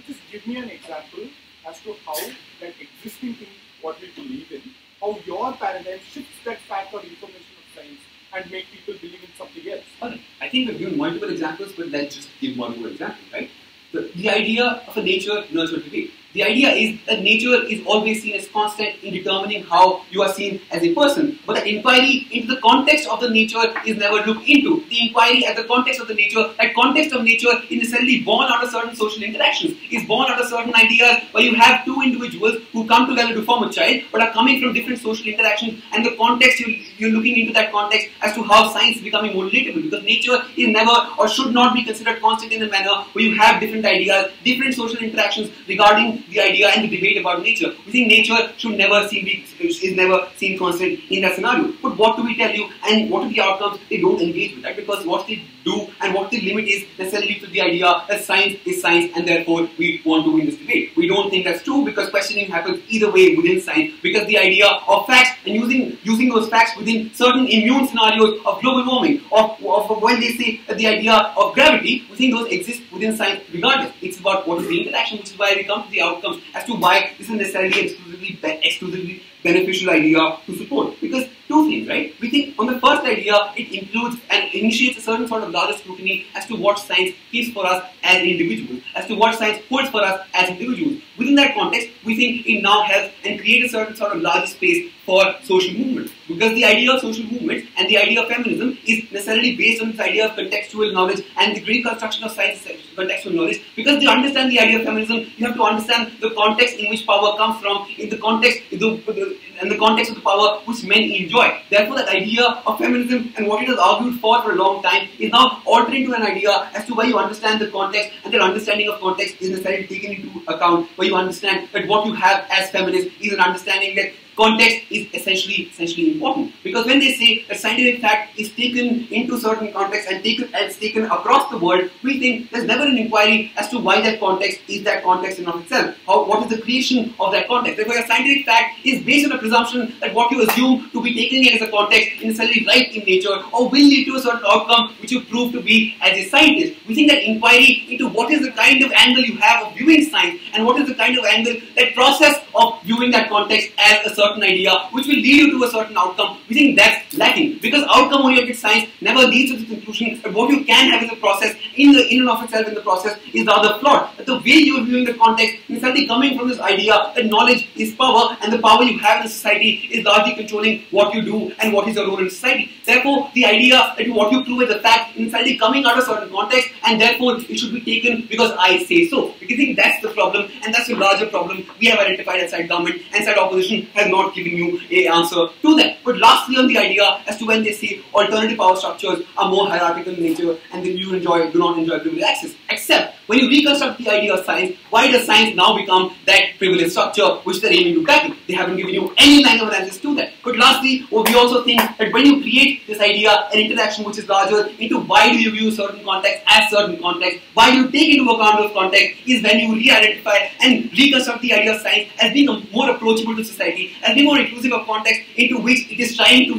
Just give me an example as to how that existing thing, what we believe in, how your paradigm shifts that fact or information of science and make people believe in something else. I think we've given multiple examples, but let's just give one more example, right? The idea of a nature-nurture debate. The idea is that nature is always seen as constant in determining how you are seen as a person. But the inquiry into the context of the nature is never looked into. The inquiry at the context of the nature, that context of nature is necessarily born out of certain social interactions, is born out of certain ideas where you have two individuals who come together to form a child but are coming from different social interactions, and the context, you're looking into that context as to how science is becoming more relatable, because nature is never or should not be considered constant in a manner where you have different ideas, different social interactions regarding the idea and the debate about nature. We think nature should never is never seen constant in that scenario. But what do we tell you, and what are the outcomes? They don't engage with that, because what they do and what the limit is necessarily to the idea that science is science and therefore we want to win this debate. We don't think that's true, because questioning happens either way within science, because the idea of facts and using those facts within certain immune scenarios of global warming, of when they say that the idea of gravity, we think those exist within science regardless. It's about what is the interaction, which is why we come to the outcomes as to why this is necessarily exclusively beneficial idea to support. Because two things, right? We think on the first idea, it includes and initiates a certain sort of larger scrutiny as to what science is for us as individuals, as to what science holds for us as individuals. Within that context, we think it now helps and creates a certain sort of larger space for social movements. Because the idea of social movements and the idea of feminism is necessarily based on this idea of contextual knowledge and the reconstruction of science contextual knowledge. Because to understand the idea of feminism, you have to understand the context in which power comes from, in the context, in the context of the power which men enjoy. Therefore, that idea of feminism and what it has argued for a long time is now altering to an idea as to why you understand the context, and that understanding of context is necessarily taken into account, where you understand that what you have as feminist is an understanding that context is essentially important. Because when they say that scientific fact is taken into certain context and taken across the world, we think there's never an inquiry as to why that context is that context in of itself. What is the creation of that context? Therefore, a scientific fact is based on a presumption that what you assume to be taken as a context is necessarily right in nature or will lead to a certain outcome which you prove to be as a scientist. We think that inquiry into what is the kind of angle you have of viewing science and what is the kind of angle, that process of viewing that context as a certain idea which will lead you to a certain outcome, we think that's lacking, because outcome-oriented science never leads to the conclusion that what you can have as a process in and of itself in the process is rather flawed. That the way you are viewing the context is certainly coming from this idea that knowledge is power, and the power you have in society is largely controlling what you do and what is your role in society. Therefore, the idea that what you prove as a fact is certainly coming out of a certain context, and therefore it should be taken because I say so. Because I think that's the problem, and that's the larger problem we have identified as side government, and side opposition has not given you an answer to that. But lastly, on the idea as to when they say alternative power structures are more hierarchical in nature and then you do not enjoy privileged access. Except when you reconstruct the idea of science, why does science now become that privileged structure which they're aiming to tackle? They haven't given you any line of analysis to that. But lastly, we also think that when you create this idea, an interaction which is larger into why do you view certain context as certain context, why do you take into account those context, is when you re-identify and reconstruct the idea of science as being more approachable to society, as being more inclusive of context into which it is trying to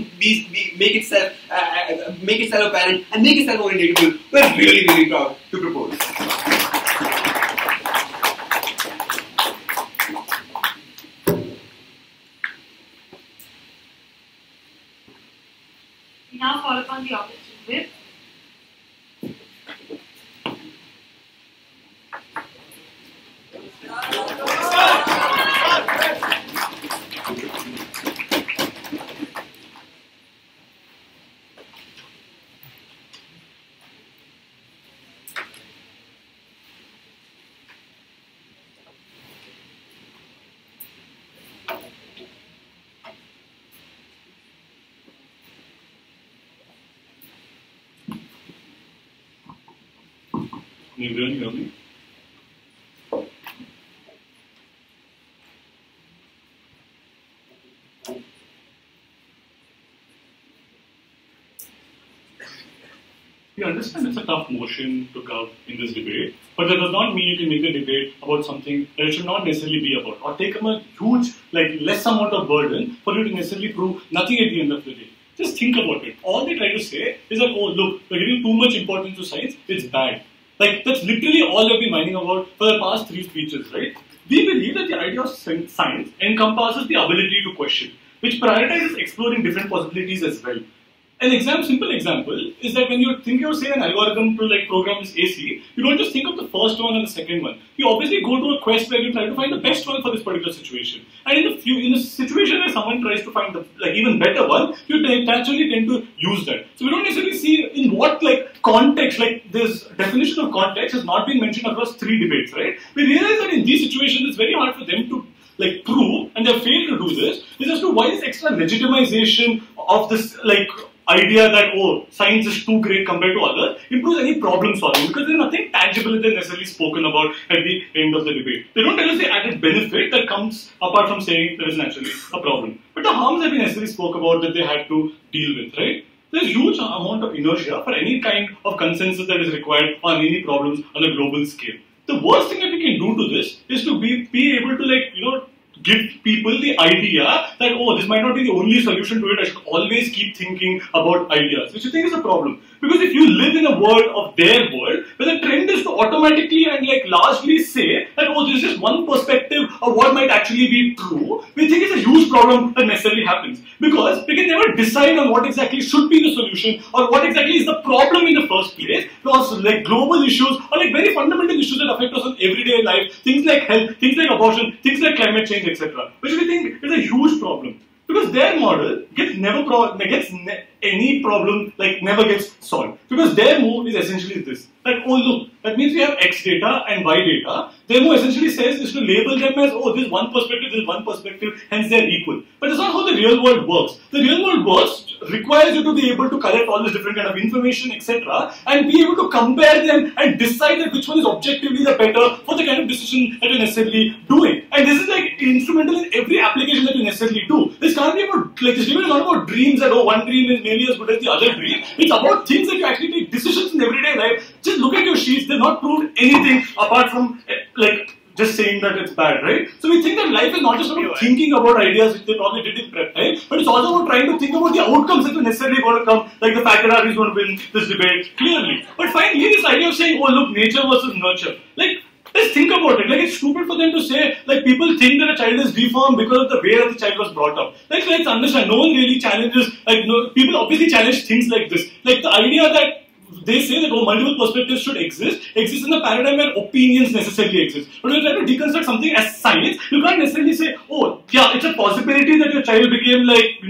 make itself apparent and make itself more relatable. We're really, really proud to propose. We now call upon the opposition with Can you really hear me? We understand it's a tough motion to come in this debate, but that does not mean you can make the debate about something that it should not necessarily be about, or take a huge, less amount of burden for you to necessarily prove nothing at the end of the day. Just think about it. All they try to say is that, oh look, we're giving too much importance to science, it's bad. That's literally all they've been whining about for the past 3 speeches, right? We believe that the idea of science encompasses the ability to question, which prioritizes exploring different possibilities as well. simple example is that when you think you're saying an algorithm to like program this AC, you don't just think of the first one and the second one. You obviously go to a quest where you try to find the best one for this particular situation. And in a situation where someone tries to find the like even better one, you naturally tend to use that. So we don't necessarily see in what like context, like this definition of context has not been mentioned across 3 debates, right? We realize that in these situations it's very hard for them to like prove, and they have failed to do this, is as to why this extra legitimization of this like idea that, oh, science is too great compared to others, improves any problem solving, because there's nothing tangible that they're necessarily spoken about at the end of the debate. They don't tell us the added benefit that comes apart from saying there is naturally a problem. But the harms that we necessarily spoke about that they had to deal with, right? There's huge amount of inertia for any kind of consensus that is required on any problems on a global scale. The worst thing that we can do to this is to be able to like, give people the idea that, oh, this might not be the only solution to it, I should always keep thinking about ideas, which I think is a problem. Because if you live in a world of their world, where the trend is to automatically and like largely say that, oh, this is one perspective of what might actually be true, we think it's a huge problem that necessarily happens. Because we can never decide on what exactly should be the solution or what exactly is the problem in the first place. Because like global issues or like very fundamental issues that affect us in everyday life, things like health, things like abortion, things like climate change, etc., which we think is a huge problem. Because their model any problem like never gets solved. Because their move is essentially this. That, oh look, that means we have X data and Y data. Their move essentially says is to label them as, oh, this is one perspective, hence they are equal. But that's not how the real world works. The real world works requires you to be able to collect all this different kind of information, etc., and be able to compare them and decide that which one is objectively the better for the kind of decision that you're necessarily doing. And this is like instrumental in every application that you necessarily do. This can't be about, like, this debate is not about dreams that, oh, one dream is maybe as good as the other dream. It's about things that you actually take decisions in everyday life. Just look at your sheets, they've not proved anything apart from, like, just saying that it's bad, right? So we think that life is not just about thinking about ideas, which they probably did in prep time, but it's also about trying to think about the outcomes that are necessarily going to come, like the fact that RV is going to win this debate, clearly. But finally, this idea of saying, oh look, nature versus nurture, like, let's think about it. Like, it's stupid for them to say, like, people think that a child is deformed because of the way that the child was brought up. Like, let's understand, no one really challenges, like, no, people obviously challenge things like this. Like, the idea that they say that, oh, multiple perspectives should exist in the paradigm where opinions necessarily exist. But when you try to deconstruct something as science, you can't necessarily say, oh, yeah, it's a possibility that your child became like,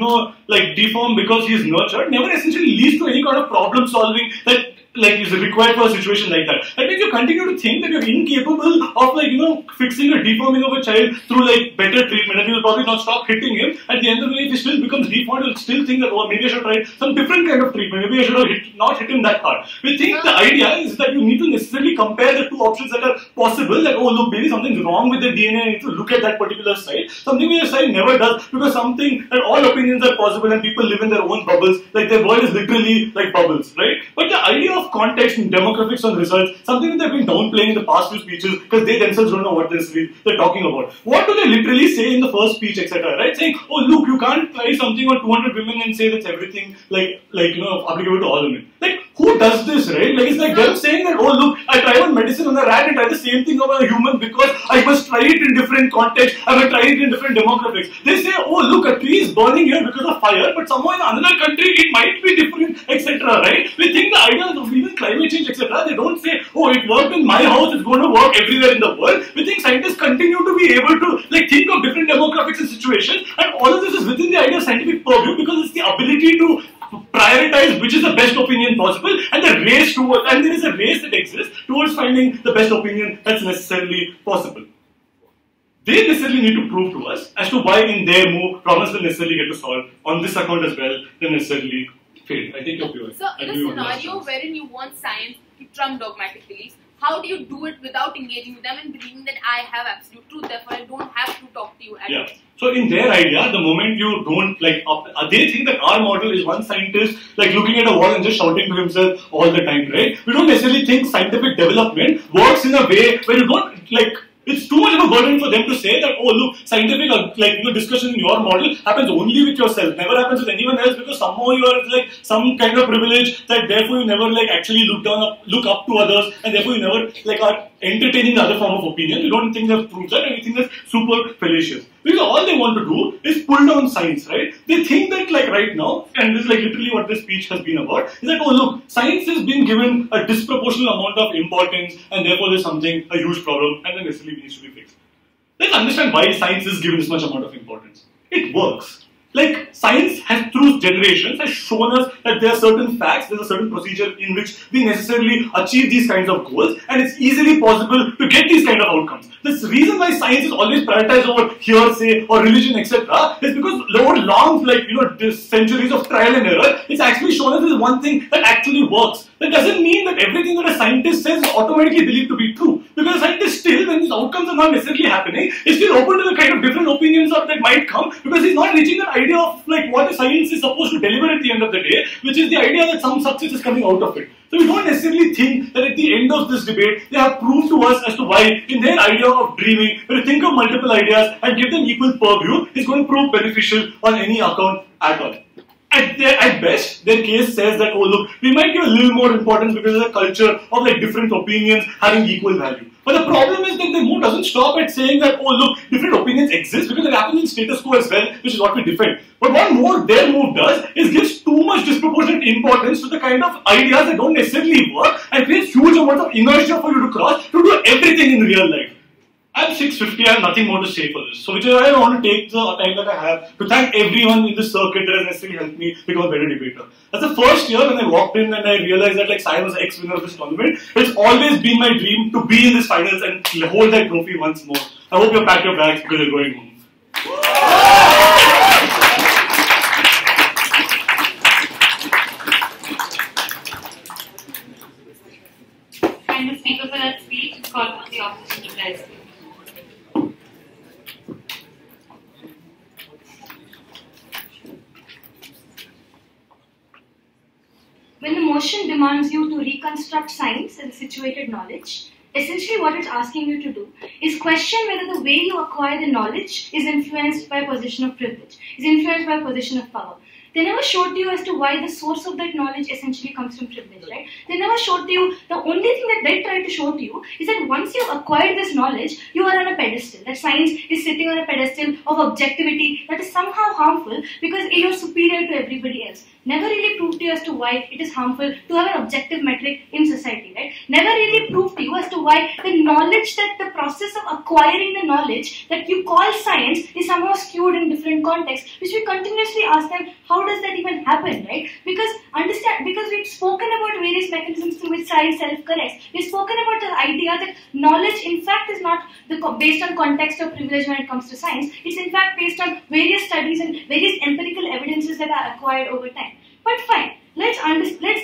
like deformed because he is nurtured. Never essentially leads to any kind of problem solving that like is required for a situation like that. That means you continue to think that you're incapable of like, fixing or deforming of a child through like better treatment, and you will probably not stop hitting him. At the end of the day, if he still becomes deformed, you'll still think that, oh, maybe I should try some different kind of treatment. Maybe I should have not hit him that hard. We think the idea is that you need to necessarily compare the two options that are possible. That, oh, look, maybe something's wrong with the DNA. I need to look at that particular side. Something which the side never does, because something that all opinions are possible and people live in their own bubbles. Like their world is literally like bubbles, right? But the idea of context and demographics on results, something that they've been downplaying in the past few speeches because they themselves don't know what they're talking about. What do they literally say in the first speech, etc., right? Saying, oh look, you can't try something on 200 women and say that's everything applicable to all women. Like, who does this, right? Like, it's like them saying that, oh look, I try one medicine on a rat and try the same thing on a human because I must try it in different contexts, I must try it in different demographics. They say, oh look, a tree is burning here because of fire, but somewhere in another country it might be different, etc., right? We think the idea of even climate change, etc., they don't say, oh, it worked in my house, it's going to work everywhere in the world. We think scientists continue to be able to like think of different demographics and situations, and all of this is within the idea of scientific purview because it's the ability to prioritize which is the best opinion possible, and there is a race that exists towards finding the best opinion that's necessarily possible. They necessarily need to prove to us as to why in their move problems will necessarily get to solve on this account as well, they necessarily fail. I think you're pure. So in a scenario wherein you want science to trump dogmatic beliefs, how do you do it without engaging with them and believing that I have absolute truth, therefore I don't have to talk to you at all? So in their idea, the moment you don't they think that our model is one scientist like looking at a wall and just shouting to himself all the time, right? We don't necessarily think scientific development works in a way where you don't it's too much of a burden for them to say that, oh look, scientific discussion in your model happens only with yourself, never happens with anyone else because somehow you are like some kind of privilege that therefore you never actually look up to others, and therefore you never are entertaining the other form of opinion. We don't think they've proved that, anything that's super fallacious. Because all they want to do is pull down science, right? They think that like right now, and this is like literally what this speech has been about, is that, oh look, science has been given a disproportionate amount of importance and therefore there's something, a huge problem, and then necessarily needs to be fixed. Let's understand why science is given this much amount of importance. It works. Like, science has, through generations, has shown us that there are certain facts, there's a certain procedure in which we necessarily achieve these kinds of goals, and it's easily possible to get these kind of outcomes. The reason why science is always prioritized over hearsay or religion, etc., is because over long, centuries of trial and error, it's actually shown us this one thing that actually works. That doesn't mean that everything that a scientist says is automatically believed to be true. Because a scientist still, when these outcomes are not necessarily happening, is still open to the kind of different opinions that might come, because he's not reaching that idea of like what a science is supposed to deliver at the end of the day, which is the idea that some success is coming out of it. So we don't necessarily think that at the end of this debate, they have proved to us as to why, in their idea of dreaming, when you think of multiple ideas and give them equal purview, is going to prove beneficial on any account at all. At best, their case says that, oh look, we might give a little more importance because there's a culture of like different opinions having equal value. But the problem is that the move doesn't stop at saying that, oh look, different opinions exist, because it happens in status quo as well, which is what we defend. But what more their move does is gives too much disproportionate importance to the kind of ideas that don't necessarily work and creates huge amounts of inertia for you to cross to do everything in real life. I'm 650, I have nothing more to say for this. So which is why I want to take the time that I have to thank everyone in this circuit that has necessarily helped me become a better debater. That's the first year when I walked in and I realized that like Sai was the ex-winner of this tournament. It's always been my dream to be in this finals and hold that trophy once more. I hope you pack your bags because you're going home. Thank the speaker for that speech. It's called for the opposition to rise. When the motion demands you to reconstruct science as a situated knowledge, essentially what it's asking you to do is question whether the way you acquire the knowledge is influenced by a position of privilege, is influenced by a position of power. They never showed you as to why the source of that knowledge essentially comes from privilege, right? They never showed you, the only thing that they tried to show to you is that once you've acquired this knowledge, you are on a pedestal. That science is sitting on a pedestal of objectivity that is somehow harmful because you're superior to everybody else. Never really proved to you as to why it is harmful to have an objective metric in society, right? Never really proved to you as to why the knowledge, that the process of acquiring the knowledge that you call science is somehow skewed in different contexts, which we continuously ask them, how does that even happen, right? Because we've spoken about various mechanisms through which science self-corrects. We've spoken about the idea that knowledge in fact is not based on context or privilege when it comes to science. It's in fact based on various studies and various empirical evidences that are acquired over time. But fine, let's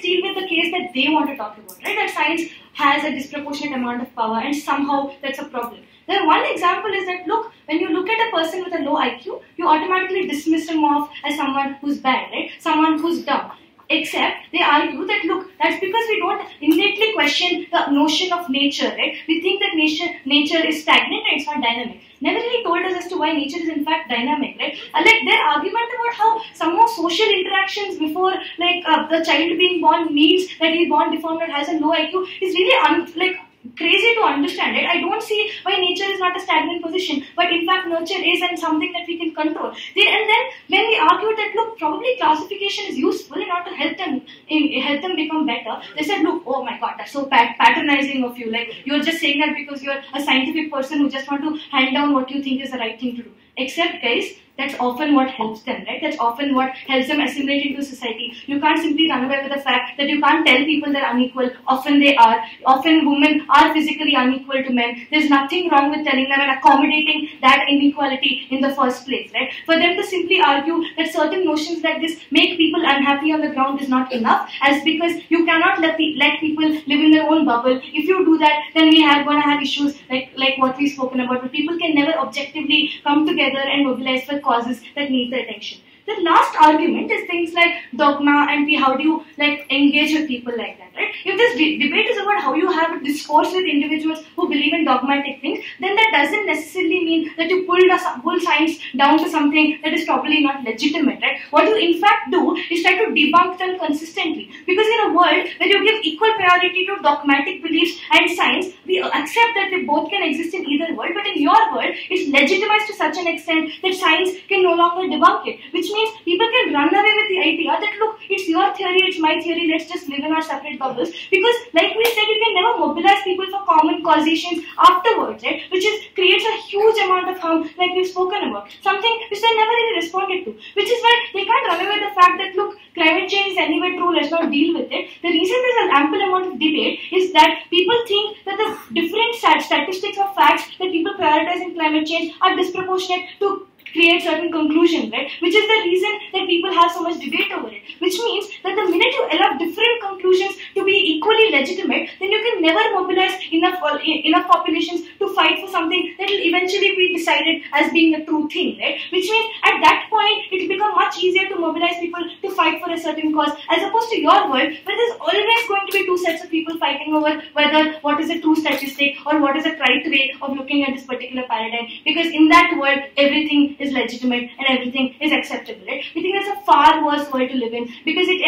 deal with the case that they want to talk about, right? That science has a disproportionate amount of power and somehow that's a problem. Then one example is that, look, when you look at a person with a low IQ, you automatically dismiss him off as someone who's bad, right? Someone who's dumb. Except they argue that, look, that's because we don't innately question the notion of nature, right? We think that nature is stagnant and it's not dynamic. Never really told us as to why nature is in fact dynamic, right? Like their argument about how somehow social interactions before the child being born means that he's born deformed and has a low IQ is really crazy to understand, right? I don't see why nature is not a stagnant position, but in fact nature is and something that we can control. And then when we argue that, look, probably classification is useful in order to help them become better, they said, look, oh my god, that's so patronizing of you. Like, you're just saying that because you're a scientific person who just want to hand down what you think is the right thing to do. Except, guys, that's often what helps them, right? That's often what helps them assimilate into society. You can't simply run away with the fact that you can't tell people they're unequal. Often they are. Often women are physically unequal to men. There's nothing wrong with telling them and accommodating that inequality in the first place, right? For them to simply argue that certain notions like this make people unhappy on the ground is not enough, as because you cannot let people live in their own bubble. If you do that, then we are going to have issues like what we've spoken about, where people can never objectively come together and mobilize for causes that need their attention. The last argument is things like dogma and how do you like engage with people like that, right? If this debate is about how you have a discourse with individuals who believe in dogmatic things, then that doesn't necessarily mean that you pull science down to something that is probably not legitimate, right? What you in fact do is try to debunk them consistently. Because in a world where you give equal priority to dogmatic beliefs and science, we accept that they both can exist in either world, but in your world, it's legitimized to such an extent that science can no longer debunk it, which means people can run away with the idea that, look, it's your theory, it's my theory, let's just live in our separate bubbles. Because, like we said, you can never mobilize people for common causations afterwards, right? Which creates a huge amount of harm, like we've spoken about. Something which they never really responded to. Which is why they can't run away with the fact that, look, climate change is anyway true, let's not deal with it. The reason there's an ample amount of debate is that people think that the different statistics or facts that people prioritize in climate change are disproportionate to create certain conclusions, right? Which is the reason that people have so much debate over it. Which means that the minute you allow different conclusions to be equally legitimate, then you can never mobilize enough populations to fight for something that will eventually be decided as being the true thing, right? Which means at that point, it will become much easier to mobilize people to fight for a certain cause, as opposed to your world, where there's always going to be two sets of people fighting over whether what is a true statistic or what is a right way of looking at this particular paradigm. Because in that world, everything is legitimate and everything is acceptable, right? We think that's a far worse world to live in, because it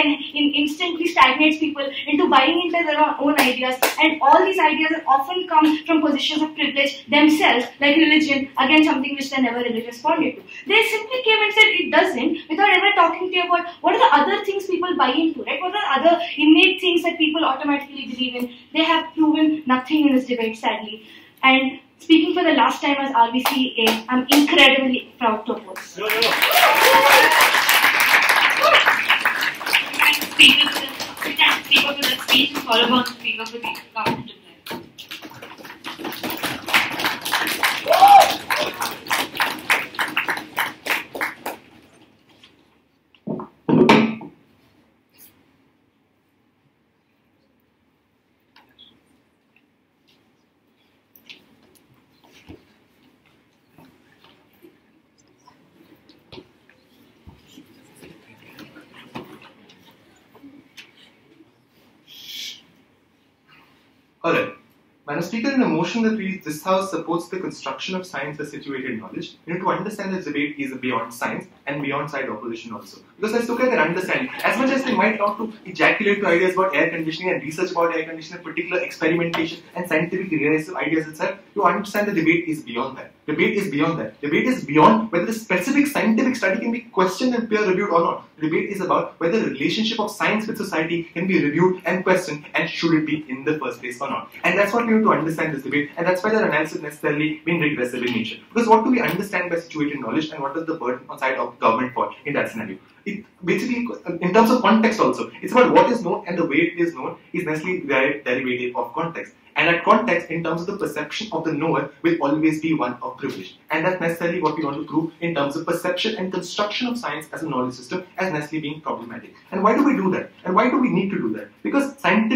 instantly stagnates people into buying into their own ideas, and all these ideas often come from positions of privilege themselves, like religion, again something which they never really responded to. They simply came and said it doesn't, without ever talking to you about what are the other things people buy into, right? What are the other innate things that people automatically believe in. They have proven nothing in this debate, sadly. And speaking for the last time as RVCE, I'm incredibly proud to oppose. We can speak up with the speech and follow on to speak up with the government reply. Alright. Madam Speaker, in a motion that reads, this House supports the construction of science as situated knowledge, you need to understand that the debate is beyond science and beyond side opposition also. Because let's look at their understanding. As much as they might want to ejaculate to ideas about air conditioning and research about air conditioning, particular experimentation and scientific ideas itself, you understand the debate is beyond that. Debate is beyond that. Debate is beyond whether a specific scientific study can be questioned and peer reviewed or not. The debate is about whether the relationship of science with society can be reviewed and questioned, and should it be in the first place or not. And that's what we need to understand this debate, and that's why their analysis necessarily been regressive in nature. Because what do we understand by situated knowledge, and what does the burden on side of government fall in that scenario? It basically, in terms of context also, it's about what is known, and the way it is known is necessarily derivative of context. And that context, in terms of the perception of the knower, will always be one of privilege. And that's necessarily what we want to prove in terms of perception and construction of science as a knowledge system as necessarily being problematic. And why do we do that? And why do we need to do that? Because science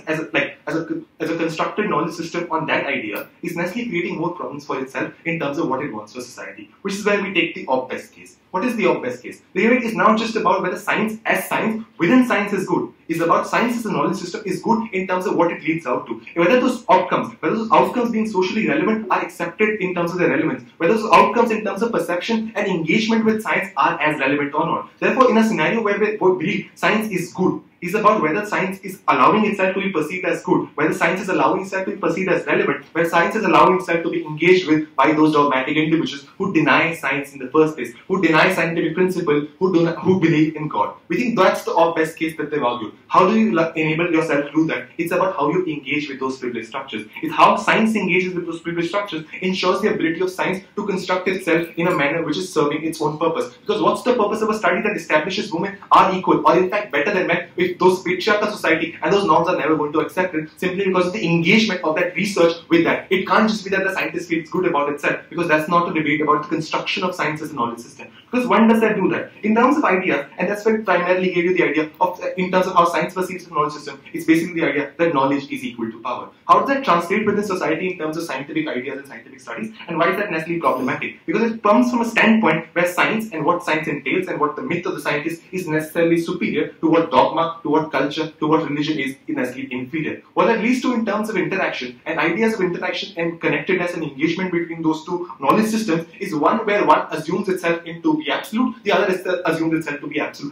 as a constructed knowledge system on that idea is necessarily creating more problems for itself in terms of what it wants for society. Which is where we take the op-best case. What is the op-best case? The debate is not just about whether science as science within science is good. It's about science as a knowledge system is good in terms of what it leads out to. Whether those outcomes being socially relevant are accepted in terms of their relevance. Whether those outcomes in terms of perception and engagement with science are as relevant or not. Therefore, in a scenario where we believe science is good, is about whether science is allowing itself to be perceived as good, whether science is allowing itself to be perceived as relevant, whether science is allowing itself to be engaged with by those dogmatic individuals who deny science in the first place, who deny scientific principle, who believe in God. We think that's the best case that they've argued. How do you enable yourself to do that? It's about how you engage with those privileged structures. It's how science engages with those privileged structures ensures the ability of science to construct itself in a manner which is serving its own purpose. Because what's the purpose of a study that establishes women are equal, or in fact better than men, if those patriarchal society and those norms are never going to accept it, simply because of the engagement of that research with that. It can't just be that the scientist feels good about itself, because that's not a debate about the construction of science as a knowledge system. Because one does that do that. In terms of ideas, and that's why I primarily gave you the idea of, in terms of how science perceives the knowledge system, it's basically the idea that knowledge is equal to power. How does that translate within society in terms of scientific ideas and scientific studies, and why is that necessarily problematic? Because it comes from a standpoint where science and what science entails and what the myth of the scientist is necessarily superior to what dogma, to what culture, to what religion is necessarily inferior. What that leads to in terms of interaction and ideas of interaction and connectedness and engagement between those two knowledge systems is one where one assumes itself to be absolute, the other is assumes itself to be absolute.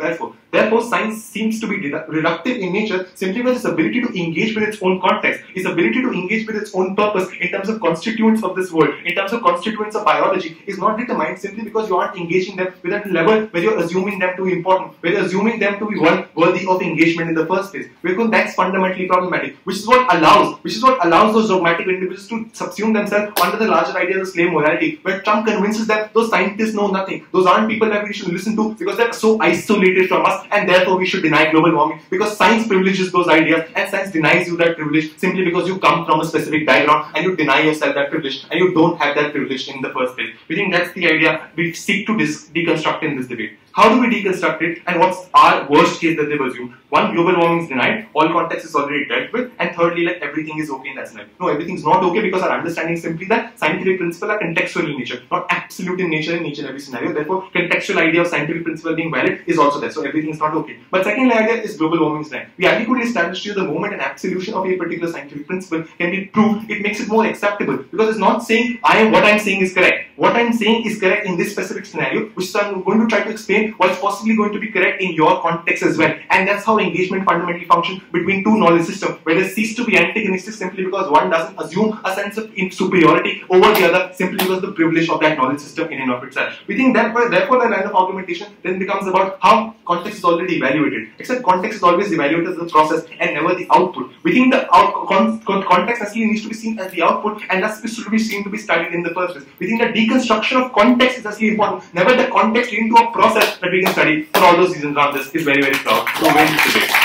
Therefore, science seems to be reductive in nature simply because its ability to engage with its own context, its ability to engage with its own purpose in terms of constituents of this world, in terms of constituents of biology, is not determined simply because you aren't engaging them with a level where you're assuming them to be important, where you're assuming them to be one worthy of engagement in the first place. Because that's fundamentally problematic, which is what allows those dogmatic individuals to subsume themselves under the larger idea of slave morality, where Trump convinces them those scientists know nothing, those aren't people that we should listen to because they're so isolated from us, and therefore we should deny global warming because science privileges those ideas and science denies you that privilege simply because you come from a specific background and you deny yourself that privilege and you don't have that privilege in the first place. We think that's the idea we seek to deconstruct in this debate. How do we deconstruct it, and what's our worst case that they've assumed? One, global warming is denied, all context is already dealt with, and thirdly, like everything is okay and that's enough. No, everything's not okay because our understanding is simply that scientific principles are contextual in nature, not absolute in nature in each and every scenario. Therefore, contextual idea of scientific principle being valid is also there, so everything is not okay. But second idea is global warming is denied. We adequately established here the moment an absolution of a particular scientific principle can be proved, it makes it more acceptable because it's not saying what I'm saying is correct. What I'm saying is correct in this specific scenario, which I'm going to try to explain what's possibly going to be correct in your context as well. And that's how engagement fundamentally functions between two knowledge systems, where they cease to be antagonistic simply because one doesn't assume a sense of superiority over the other simply because of the privilege of that knowledge system in and of itself. We think that therefore the line of argumentation then becomes about how context is already evaluated, except context is always evaluated as the process and never the output. We think the context actually needs to be seen as the output, and that's should be seen to be studied in the first place. We think that deconstruction of context is actually important, never the context leading to a process that we can study. For all those reasons, Ramjas is very, very proud to win today.